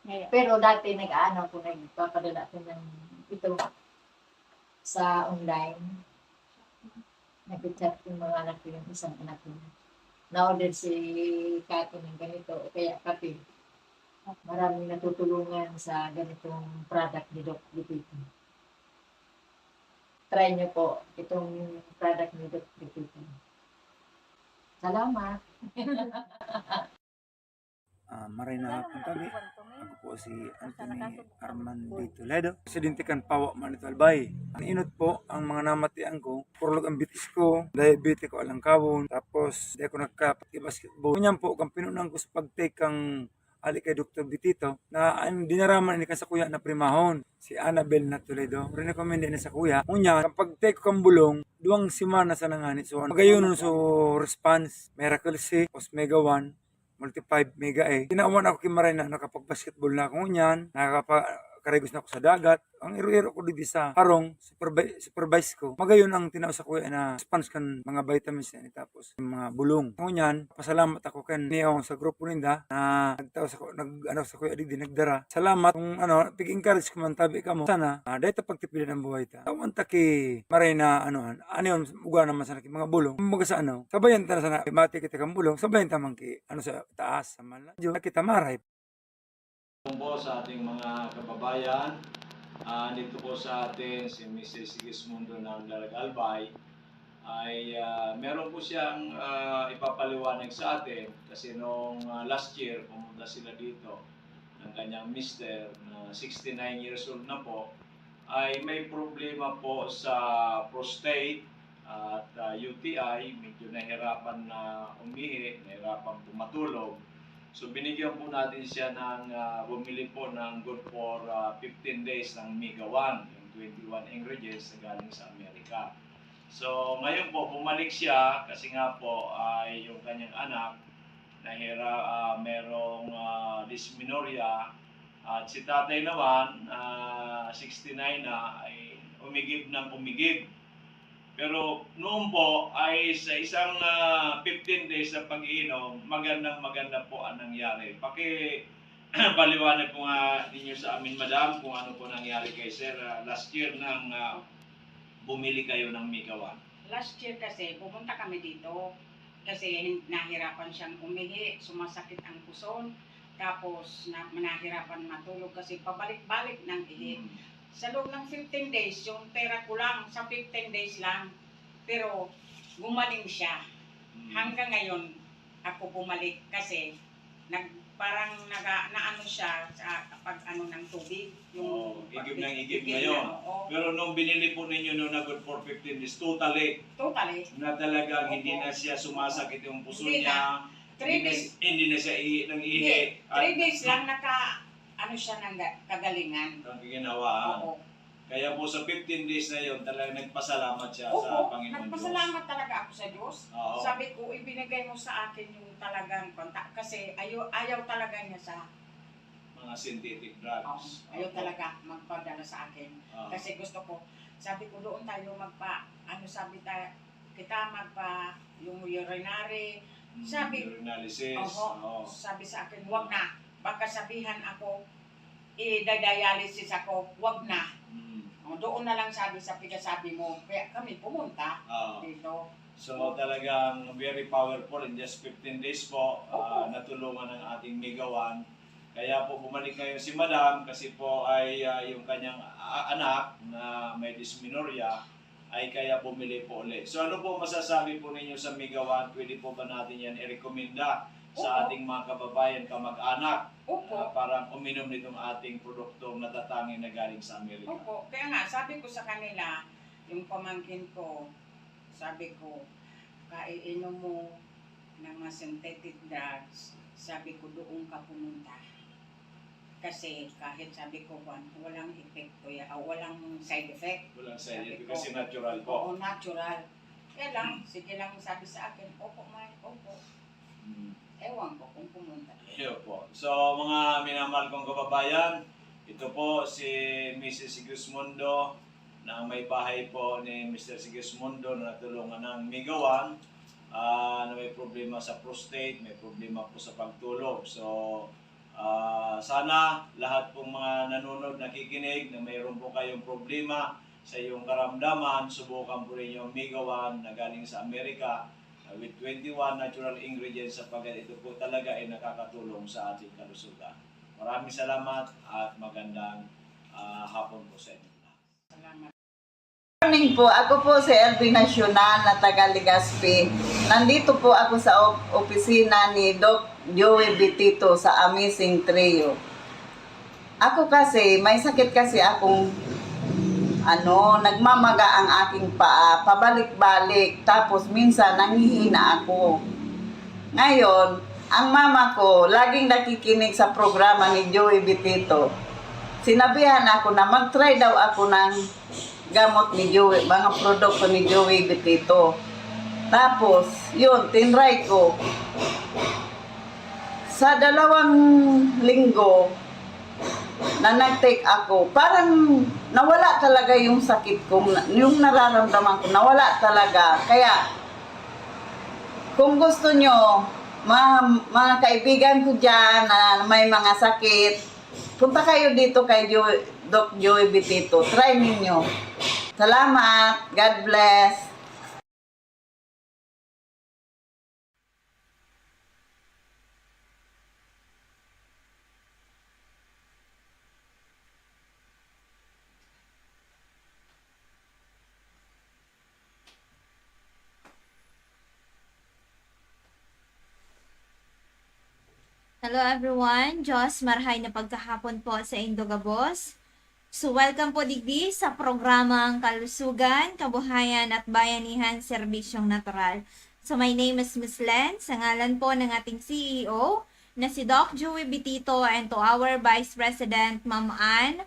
Ngayon. Pero dati nagpapadala ko ng ito sa online. Nag-chat yung mga anak ko, yung isang anak ko. Na-order si Kati ng ganito, o kaya kape. Maraming natutulungan sa ganitong product ni Doc Lupito. Try nyo po itong product ni Doc Lupito. Salamat! Maray na hapon kami. Ako po si Anthony Armando Toledo. Presidente kan Pawa Manito Albay. Ang inot po ang mga namatian ko. Purlog ang bitis ko. Diabetes ko alang kawon. Tapos di ako nagka-basketball. Ganyan po kang pinunan ko sa pag-take kang ali kay Dr. Vitito na ang dinaraman ni sa kuya na primahon si Annabel na Toledo. Recommend din sa kuya. Unya kapag take kang bulong 2 semana sa nanganit. So magayon so response Miracle C, Osmega 1, Multi-5 Mega A. Tinawan ako kimaray na nakapag-basketball na ako niyan. Nakakakarigos na ako sa dagat. Ang iro-iro ko dito sa harong, supervise ko. Magayon ang tinaw sa kuya na response kan mga vitamins na tapos mga bulong. Ngunyan, pasalamat ako kan niyo sa grupo ninda na sa kuya di nagdara. Salamat kung pig-encourage ko man tabi ka mo. Sana dahil pagtipilan ng buhay ta. Tawan ta ki maray na yon uga naman sa mga bulong. Kumbaga sa sabayan ta na sana mati kita kang bulong, sabayan ta man ki sa taas sa manladyo. Kita maray. Po sa ating mga kababayan, dito po sa atin si Mrs. Sigismundo ng Dalag Albay ay meron po siyang ipapaliwanag sa atin kasi noong last year pumunta sila dito ng kanyang mister na 69 years old na po ay may problema po sa prostate at UTI, medyo nahirapan na umihi, nahirapan pumatulog. So binigyan po natin siya ng bumili po ng good for 15 days ng Mega 1, yung 21 ingredients na galing sa Amerika. So ngayon po bumalik siya kasi nga po ay yung kanyang anak merong dysmenorrhea at si tatay naman 69 na ay umigib ng umigib. Pero noon po ay sa isang 15 days na pag-iinom, maganda po ang nangyari. Paliwanag po nga ninyo sa amin, madam, kung ano po nangyari kay sir last year nang bumili kayo ng Mega 1. Last year kasi, pumunta kami dito kasi nahirapan siyang umihi, sumasakit ang puson, tapos nahirapan matulog kasi pabalik-balik ng ihi. Sa loob ng 15 days, yung pera ko lang, sa 15 days lang, pero gumaling siya. Hanggang ngayon, ako bumalik kasi parang naano siya sa pag ano ng tubig. Oo, igib ng igib igib ngayon. na, oo. Pero nung binili po ninyo nung nag for 15 days, totally, Totally. na talagang Opo. hindi na siya sumasakit yung puso Hindi niya, 3 days. hindi na siya nang Hindi. ihi. 3 days lang ano siya ng kagalingan. Ang ginawaan. Oo. Kaya po sa 15 days na yon talagang nagpasalamat siya sa Oo, Panginoon Diyos. nagpasalamat talaga ako sa Diyos. Oo. Sabi ko, ibinigay mo sa akin yung talagang kontak. Kasi ayaw talaga niya sa, Mga synthetic drugs. ayaw talaga magpadala sa akin. Oo. Kasi gusto ko, sabi ko doon tayo kita magpa, yung urinary. Sabi, Urinalysis. oho, sabi sa akin, wag na. Baka sabihan ako, i-dialysis ako, wag na. Doon na lang sabi sa pinasabi mo. Kaya kami pumunta Oo. dito. So talagang very powerful in just 15 days po natulungan ng ating Migawan. Kaya po bumalik ngayon si Madam kasi po ay yung kanyang anak na may dysmenorrhea ay kaya bumili po ulit. So ano po masasabi po ninyo sa Migawan? Pwede po ba natin yan i-recommenda sa ating mga kababayan, kamag-anak para uminom nitong ating produktong natatangi na galing sa Amerika? Opo. Kaya nga, sabi ko sa kanila, yung pamangkin ko, sabi ko, kaiinom mo ng mga synthetic drugs, sabi ko doon ka pumunta. Kasi kahit sabi ko, walang epekto yan, walang side effect. Walang side Sabi effect ko, kasi natural po. Oo, natural. Kaya lang, sige lang sabi sa akin, opo, opo. Ewan ko kung pumunta. Iyo po. So mga minamahal kong kababayan, ito po si Mrs. Sigismundo na may bahay po ni Mr. Sigismundo na natulungan ng Migawan na may problema sa prostate, may problema po sa pagtulog. So sana lahat pong mga nanonood, nakikinig na mayroon po kayong problema sa iyong karamdaman, subukan po rin yung Migawan na galing sa Amerika with 21 natural ingredients sapagkat ito po talaga ay nakakatulong sa ating kalusugan. Maraming salamat at magandang hapon po sa inyo. Salamat. Morning po, ako po si LB Nacional na taga Legazpi. Nandito po ako sa opisina ni Doc Joey Bitito sa Amazing Trio. Ako kasi, may sakit kasi akong nagmamaga ang aking paa, pabalik-balik, tapos minsan nanghihina ako. Ngayon, ang mama ko, laging nakikinig sa programa ni Joey Bitito. Sinabihan ako na mag-try daw ako ng gamot ni Joey, mga produkto ni Joey Bitito. Tapos, yun, tinry ko. Sa 2 linggo, na nag-take ako, parang nawala talaga yung sakit ko, yung nararamdaman ko, nawala talaga. Kaya, kung gusto nyo, mga kaibigan ko dyan na may mga sakit, punta kayo dito kay Doc Joey Bitito. Try ninyo. Salamat. God bless. Hello everyone, Diyos marhay na pagkahapon po sa Indogabos. So welcome po digdi sa programang Kalusugan, Kabuhayan at Bayanihan Serbisyong Natural. So my name is Miss Len, sa ngalan po ng ating CEO na si Doc Joey Bitito and to our Vice President Ma'am Ann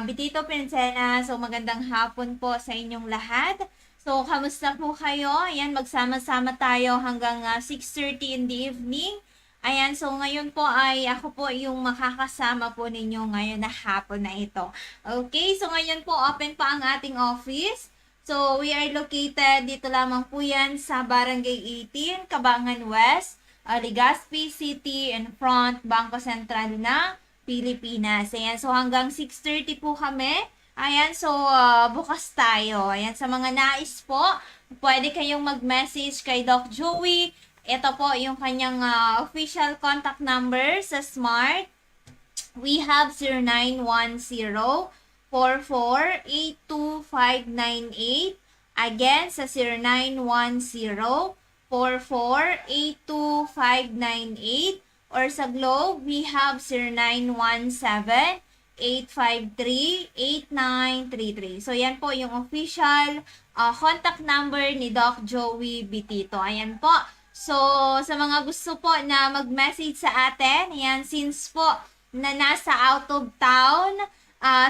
Bitito Pincena. So magandang hapon po sa inyong lahat. So kamusta po kayo? Ayan, magsama-sama tayo hanggang 6:30 in the evening. Ayan, so ngayon po ay ako po yung makakasama po ninyo ngayon na hapon na ito. Okay, so ngayon po open pa ang ating office. So we are located dito lamang po yan sa Barangay 18, Cabangan West, Legazpi City in front, Bangko Sentral ng Pilipinas. Ayan, so hanggang 6:30 po kami. Ayan, so bukas tayo. Ayan, sa mga nais po, pwede kayong mag-message kay Doc Joey. Ito po yung kanyang official contact number sa Smart. We have 0910-4482-598. Again, sa 0910-4482-598. or sa Globe, we have 0917-853-8933. So, yan po yung official contact number ni Doc Joey Bitito. Ayan po. So, sa mga gusto po na mag-message sa atin, ayan, since po na nasa out of town,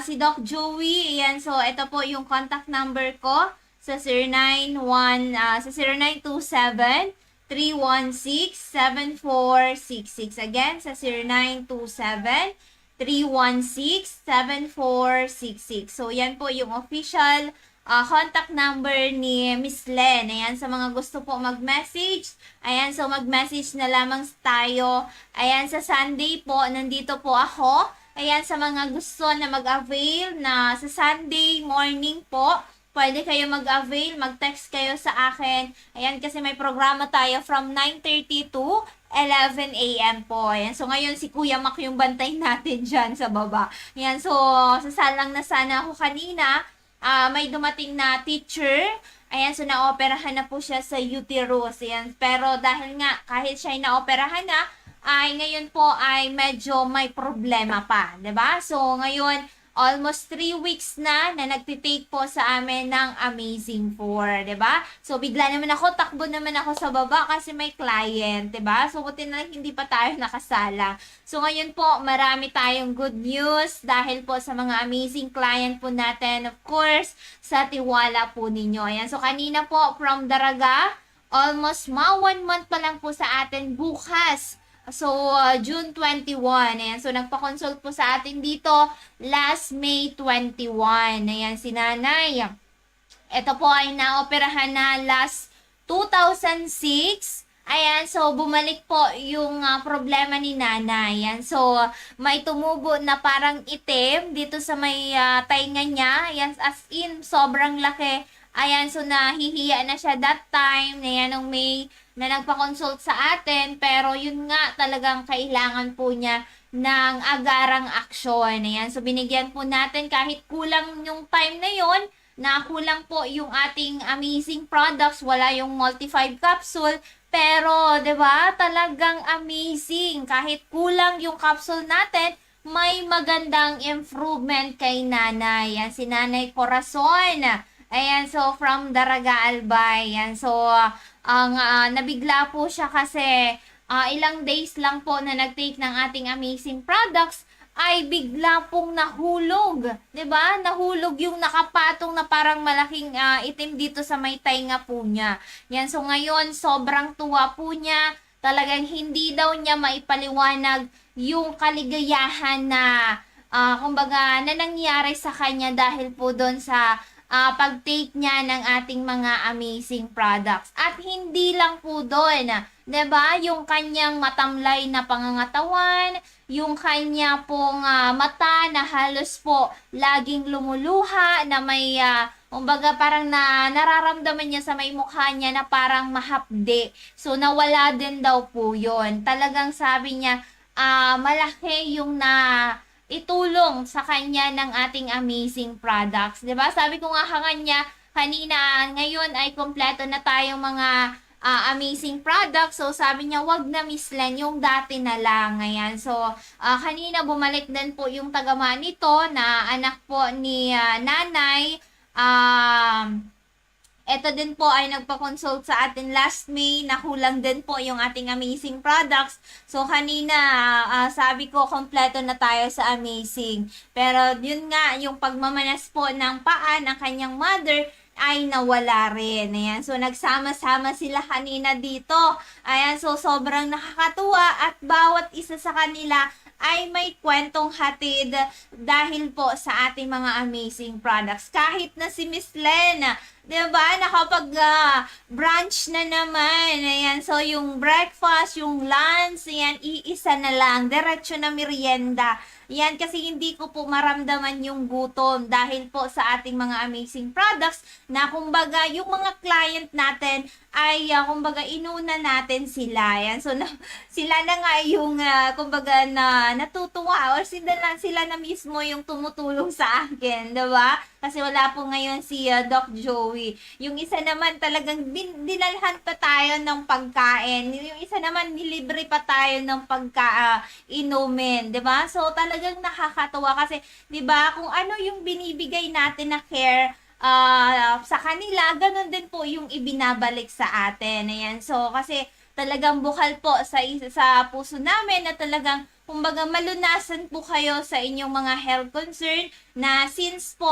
si Doc Joey, ayan, so ito po yung contact number ko sa 0917-316-7466. Again, sa 0927-316-7466. So, yan po yung official contact number ni Miss Len. Ayan, sa mga gusto po mag-message, ayan, so mag-message na lamang tayo. Ayan, sa Sunday po, nandito po ako. Ayan, sa mga gusto na mag-avail na sa Sunday morning po, pwede kayo mag-avail, mag-text kayo sa akin. Ayan, kasi may programa tayo from 9:30 to 11 a.m. po. Ayan, so ngayon si Kuya Mac yung bantay natin dyan sa baba. Ayan, so sasalang na sana ako kanina. May dumating na teacher. Ayan, so naoperahan na po siya sa uterus. Ayan, pero dahil nga kahit siya ay naoperahan na, ay ngayon po ay medyo may problema pa, 'di ba? So ngayon almost 3 weeks na nagtitake po sa amin ng Amazing 4, 'di ba? So bigla naman ako, takbo naman ako sa baba kasi may client, 'di ba? So buti na lang hindi pa tayo nakasala. So ngayon po, marami tayong good news dahil po sa mga amazing client po natin, of course, sa tiwala po ninyo. Ayan, so kanina po from Daraga, almost 1 month pa lang po sa atin bukas. So, June 21. Ayan. So, nagpa-consult po sa atin dito last May 21. Ayan, si Nanay. Ito po ay naoperahan na last 2006. Ayan, so bumalik po yung problema ni Nanay. Ayan, so may tumubo na parang itim dito sa may tainga niya. Ayan, as in, sobrang laki. Ayan, so nahihiya na siya that time. Ayan, nung May na nagpa-consult sa atin, pero yun nga talagang kailangan po niya ng agarang aksyon. Ayan, so binigyan po natin kahit kulang yung time na yun, na kulang po yung ating amazing products, wala yung multi-5 capsule, pero 'di ba, talagang amazing. Kahit kulang yung capsule natin, may magandang improvement kay Nanay. Ayan, si Nanay Corazon. Ayan, so from Daraga Albay. Ayan, so nabigla po siya kasi ilang days lang po na nag-take ng ating amazing products ay bigla pong nahulog. 'Di ba? Nahulog yung nakapatong na parang malaking itim dito sa may tainga po niya. Yan, so ngayon sobrang tuwa po niya. Talagang hindi daw niya maipaliwanag yung kaligayahan na kumbaga na nangyari sa kanya dahil po doon sa pag-take niya ng ating mga amazing products. At hindi lang po doon, 'di ba? Yung kanyang matamlay na pangangatawan, yung kanya pong mata na halos po laging lumuluha, na may kumbaga parang nararamdaman niya sa may mukha niya na parang mahapde. So nawala din daw po 'yon. Talagang sabi niya malaki yung itulong sa kanya ng ating amazing products. 'Di ba? Sabi ko nga kanya kanina, ngayon ay kompleto na tayong mga amazing products. So sabi niya, wag na Miss Len, yung dati na lang. Ayan. So kanina bumalik din po yung tagama nito na anak po ni Nanay. Ito din po ay nagpa-consult sa atin last May. Nakulang din po yung ating amazing products. So, kanina, sabi ko, kompleto na tayo sa amazing. Pero, yun nga, yung pagmamanas po ng paa ng kanyang mother ay nawala rin. Ayan. So, nagsama-sama sila kanina dito. Ayan. So, sobrang nakakatuwa at bawat isa sa kanila ay may kwentong hatid dahil po sa ating mga amazing products. Kahit na si Miss Len, 'di ba, nakapag brunch na naman. Ayan, so yung breakfast, yung lunch, ayan, iisa na lang, diretso na merienda. Yan, kasi hindi ko po maramdaman yung gutom dahil po sa ating mga amazing products na kumbaga yung mga client natin ay kumbaga inuna natin sila. Yan. So sila na nga yung kumbaga na natutuwa or sila na mismo yung tumutulong sa akin, 'di ba? Kasi wala po ngayon si Doc Joey. Yung isa naman talagang dinalhan pa tayo ng pagkain. Yung isa naman nilibre pa tayo ng inumin, 'di ba? So talagang nakakatuwa kasi 'di ba kung ano yung binibigay natin na care sa kanila, ganun din po yung ibinabalik sa atin. Ayan. So, kasi talagang bukal po sa puso namin na talagang kumbaga malunasan po kayo sa inyong mga health concern na since po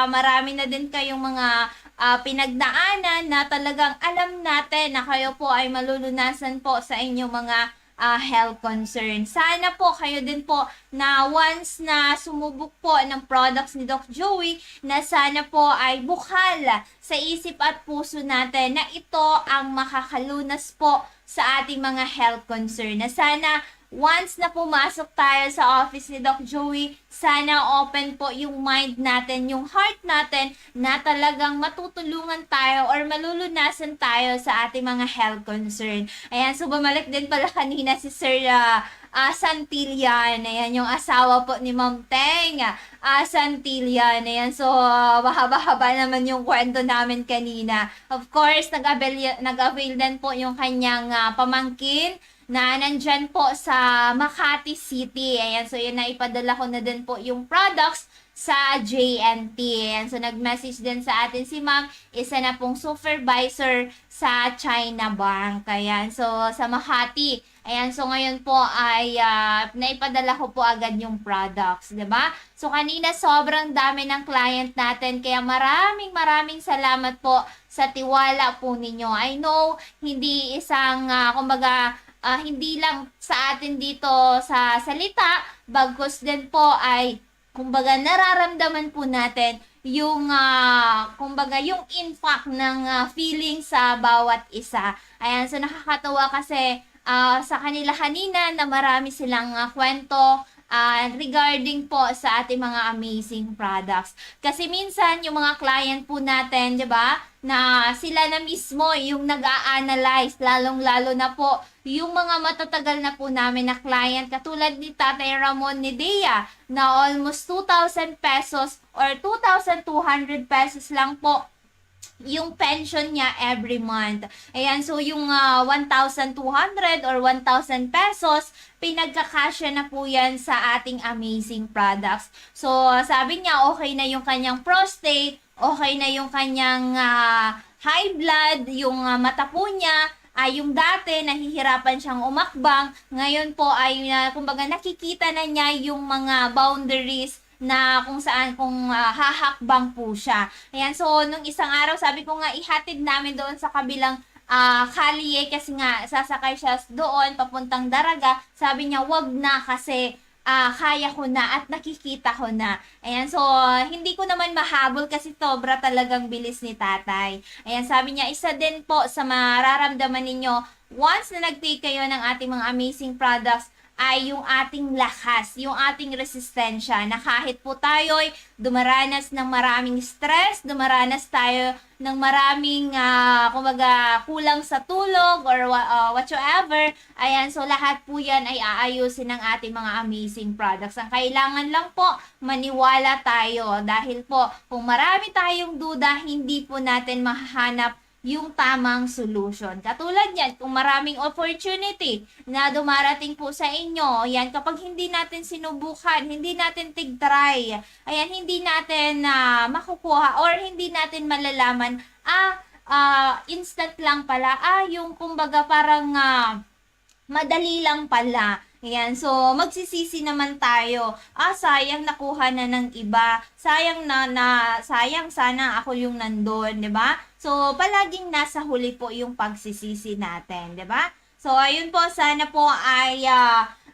marami na din kayong mga pinagdaanan na talagang alam natin na kayo po ay malulunasan po sa inyong mga health concern. Sana po kayo din po na once na sumubok po ng products ni Doc Joey, na sana po ay bukal sa isip at puso natin na ito ang makakalunas po sa ating mga health concern. Na sana once na pumasok tayo sa office ni Doc Joey, sana open po yung mind natin, yung heart natin na talagang matutulungan tayo or malulunasan tayo sa ating mga health concern. Ayan, so bumalik din pala kanina si Sir Santillan. Ayan, yung asawa po ni Ma'am Teng. Santillan. Ayan, so mahaba-haba naman yung kwento namin kanina. Of course, nag-avail din po yung kanyang pamangkin na nandyan po sa Makati City. Ayan, so yun na ipadala ko na din po yung products sa JNT. Ayan, so nag-message din sa atin si Ma'am, isa na pong supervisor sa China Bank. Ayan, so sa Makati. Ayan, so ngayon po ay naipadala ko po agad yung products, 'di ba? So kanina sobrang dami ng client natin, kaya maraming salamat po sa tiwala po ninyo. I know hindi isang kumbaga hindi lang sa atin dito sa salita, bagkus din po ay kumbaga nararamdaman po natin yung kumbaga yung impact ng feeling sa bawat isa. Ayan, so nakakatawa kasi sa kanila kanina na marami silang kwento regarding po sa ating mga amazing products. Kasi minsan yung mga client po natin, 'di ba, na sila na mismo yung nag-a-analyze, lalong-lalo na po yung mga matatagal na po namin na client katulad ni Tatay Ramon ni Dea na almost 2,000 pesos or 2,200 pesos lang po yung pension niya every month. Ayan, so yung 1,200 or 1,000 pesos, pinagkakasya na po yan sa ating amazing products. So, sabi niya, okay na yung kanyang prostate, okay na yung kanyang high blood, yung mata po niya, yung dati nahihirapan siyang umakbang, ngayon po ay kumbaga nakikita na niya yung mga boundaries na kung saan hahakbang po siya. Ayan, so nung isang araw sabi ko nga ihatid namin doon sa kabilang kalye kasi nga sasakay siya doon papuntang Daraga. Sabi niya wag na kasi kaya ko na at nakikita ko na. Ayan, so hindi ko naman mahabol kasi sobra talagang bilis ni tatay. Ayan, sabi niya isa din po sa mararamdaman ninyo once na nag-take kayo ng ating mga amazing products ay yung ating lakas, yung ating resistensya na kahit po tayo'y dumaranas ng maraming stress, dumaranas tayo ng maraming kumbaga kulang sa tulog or whatsoever, ayan, so lahat po yan ay aayusin ng ating mga amazing products. Ang kailangan lang po, maniwala tayo dahil po kung marami tayong duda, hindi po natin mahahanap yung tamang solution. Katulad yan, kung maraming opportunity na dumarating po sa inyo, yan, kapag hindi natin sinubukan, hindi natin tig-try, ayan, hindi natin makukuha or hindi natin malalaman, instant lang pala, yung kumbaga parang madali lang pala. Ayan, so magsisisi naman tayo. Sayang nakuha na ng iba. Sayang sayang sana ako yung nandun, 'di ba? So palaging nasa huli po yung pagsisisi natin, 'di ba? So ayun po, sana po ay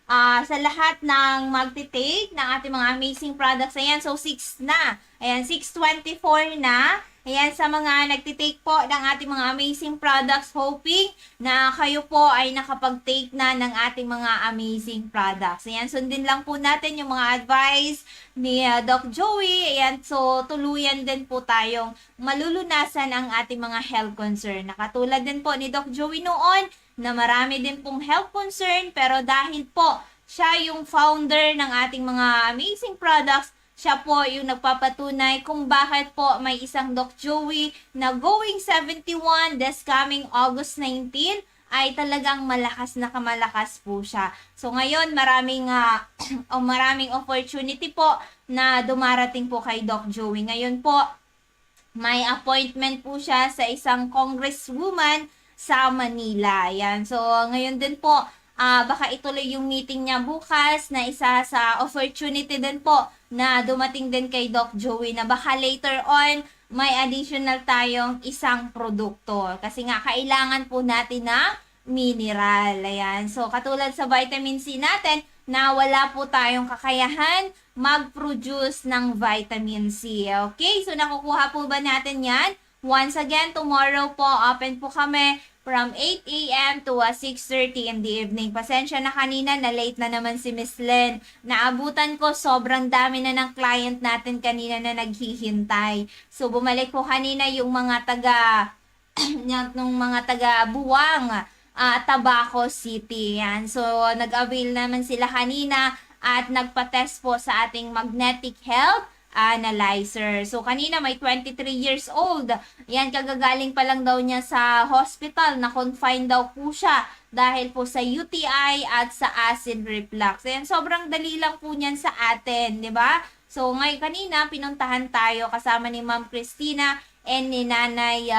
sa lahat ng magte-take ng ating mga amazing products. Ayan, so 6 na. Ayan, 6:24 na. Ayan, sa mga nagtitake po ng ating mga amazing products, hoping na kayo po ay nakapag-take na ng ating mga amazing products. Ayan, sundin lang po natin yung mga advice ni Doc Joey. Ayan, so tuluyan din po tayong malulunasan ang ating mga health concern. Nakatulad din po ni Doc Joey noon na marami din pong health concern, pero dahil po siya yung founder ng ating mga amazing products, siya po yung nagpapatunay kung bakit po may isang Doc Joey na going 71 this coming August 19 ay talagang malakas na kamalakas po siya. So ngayon maraming opportunity po na dumarating po kay Doc Joey. Ngayon po may appointment po siya sa isang congresswoman sa Manila. Yan. So ngayon din po baka ituloy yung meeting niya bukas na isa sa opportunity din po na dumating din kay Doc Joey na baka later on may additional tayong isang produkto. Kasi nga kailangan po natin ng mineral. Ayan. So katulad sa vitamin C natin na wala po tayong kakayahan mag-produce ng vitamin C. Okay? So nakukuha po ba natin yan? Once again, tomorrow po open po kami from 8 a.m. to 6:30 in the evening. Pasensya na kanina, na late na naman si Miss Len. Naabutan ko, sobrang dami na ng client natin kanina na naghihintay. So, bumalik po kanina yung mga taga Buwang, Tabaco City. Yan. So, nag-avail naman sila kanina at nagpa-test po sa ating magnetic health analyzer. So, kanina may 23 years old. Yan, kagagaling pa lang daw niya sa hospital. Na-confine daw po siya dahil po sa UTI at sa acid reflux. Yan, sobrang dali lang po niyan sa atin, di ba? So, ngayon kanina, pinuntahan tayo kasama ni Ma'am Christina and ni Nanay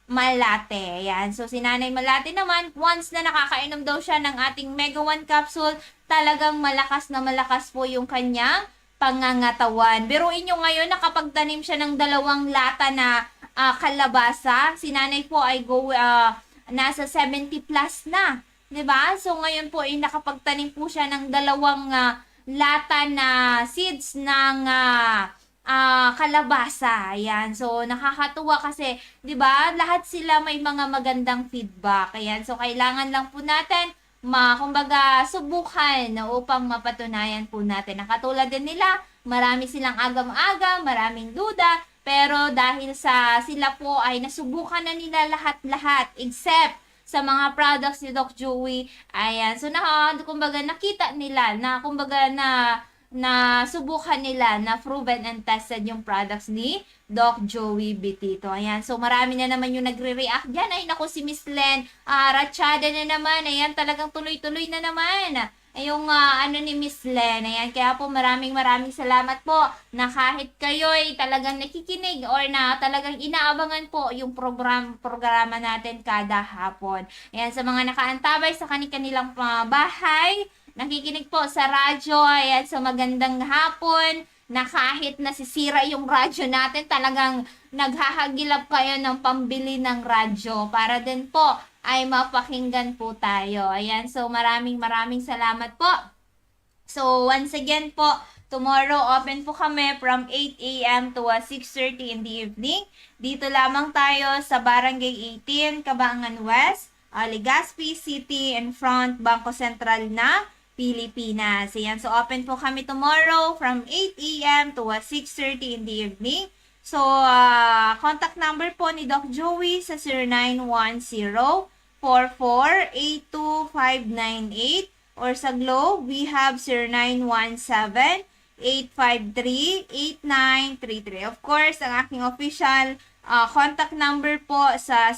Malate. Yan. So, si Nanay Malate naman, once na nakakainom daw siya ng ating Mega 1 capsule, talagang malakas na malakas po yung kanyang pangangatawan. Biruin nyo ngayon, nakapagtanim siya ng 2 lata na kalabasa. Si Nanay po ay nasa 70 plus na. 'Di ba? So, ngayon po ay nakapagtanim po siya ng 2 lata na seeds ng kalabasa. Ayan. So, nakakatuwa kasi, 'di ba? Lahat sila may mga magandang feedback. Ayan. So, kailangan lang po natin kumbaga subukan upang mapatunayan po natin. Nakatulad din nila, marami silang agam-agam, maraming duda, pero dahil sila po ay nasubukan na nila lahat-lahat except sa mga products ni Doc Joey. Ayan. So, kumbaga nakita nila na kumbaga na subukan nila na proven and tested yung products ni Doc Joey Bitito. Ayan. So, marami na naman yung nagre-react dyan. Ay, naku, si Miss Len, ratsyada na naman. Ayan, talagang tuloy-tuloy na naman. Yung ni Miss Len. Ayan, kaya po maraming salamat po na kahit kayo ay talagang nakikinig or na talagang inaabangan po yung programa natin kada hapon. Ayan, sa mga nakaantabay sa kanilang bahay, nakikinig po sa radyo, ayan, sa magandang hapon, na kahit nasisira yung radyo natin, talagang naghahagilap kayo ng pambili ng radyo para din po ay mapakinggan po tayo. Ayan, so maraming salamat po. So, once again po, tomorrow open po kami from 8 a.m. to 6:30 in the evening. Dito lamang tayo sa Barangay 18, Cabangan West, Legazpi City, in front Bangko Sentral na Pilipinas. Ayan, so open po kami tomorrow from 8 a.m. to 6:30 in the evening. So, contact number po ni Doc Joey sa 0910-4482-598 or sa Globe, we have 0917-853-8933. Of course, ang aking official contact number po sa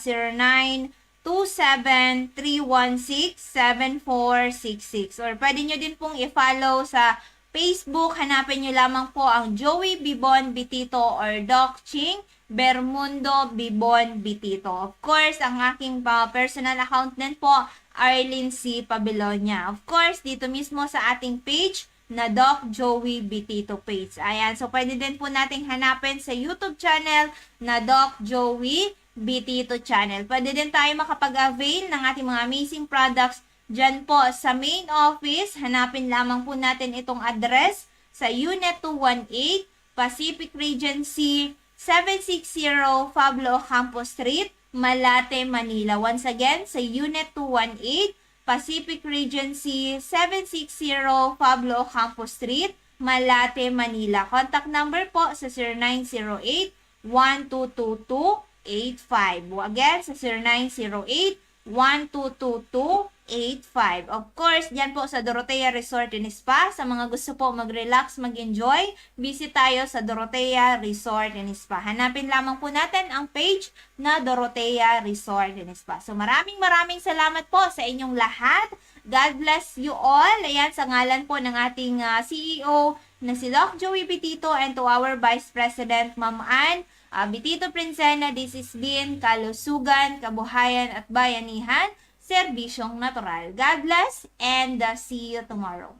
0927-316-7466 or pwede nyo din pong i-follow sa Facebook, hanapin nyo lamang po ang Joey Bibon Bitito or Doc Ching Bermundo Bibon Bitito. Of course, ang aking personal account din po, Arlene C. Pabelonia. Of course, dito mismo sa ating page na Doc Joey Bitito page. Ayan, so pwede din po nating hanapin sa YouTube channel na Doc Joey Bitito channel. Pwede din tayo makapag-avail ng ating mga amazing products Diyan po sa main office, hanapin lamang po natin itong address sa Unit 218, Pacific Regency, 760 Pablo Ocampo Street, Malate, Manila. Once again, sa Unit 218, Pacific Regency, 760 Pablo Ocampo Street, Malate, Manila. Contact number po sa 0908-1222-85. Again, sa 0908-1222-85. Of course, dyan po sa Dorotea Resort and Spa. Sa mga gusto po mag-relax, mag-enjoy, visit tayo sa Dorotea Resort and Spa. Hanapin lamang po natin ang page na Dorotea Resort and Spa. So maraming salamat po sa inyong lahat. God bless you all. Ayan, sa ngalan po ng ating CEO na si Doc Joey Bitito and to our Vice President, Ma'am Ann Bitito Princena, this is Din, Kalusugan, Kabuhayan at Bayanihan, Serbisyong Natural. God bless and see you tomorrow.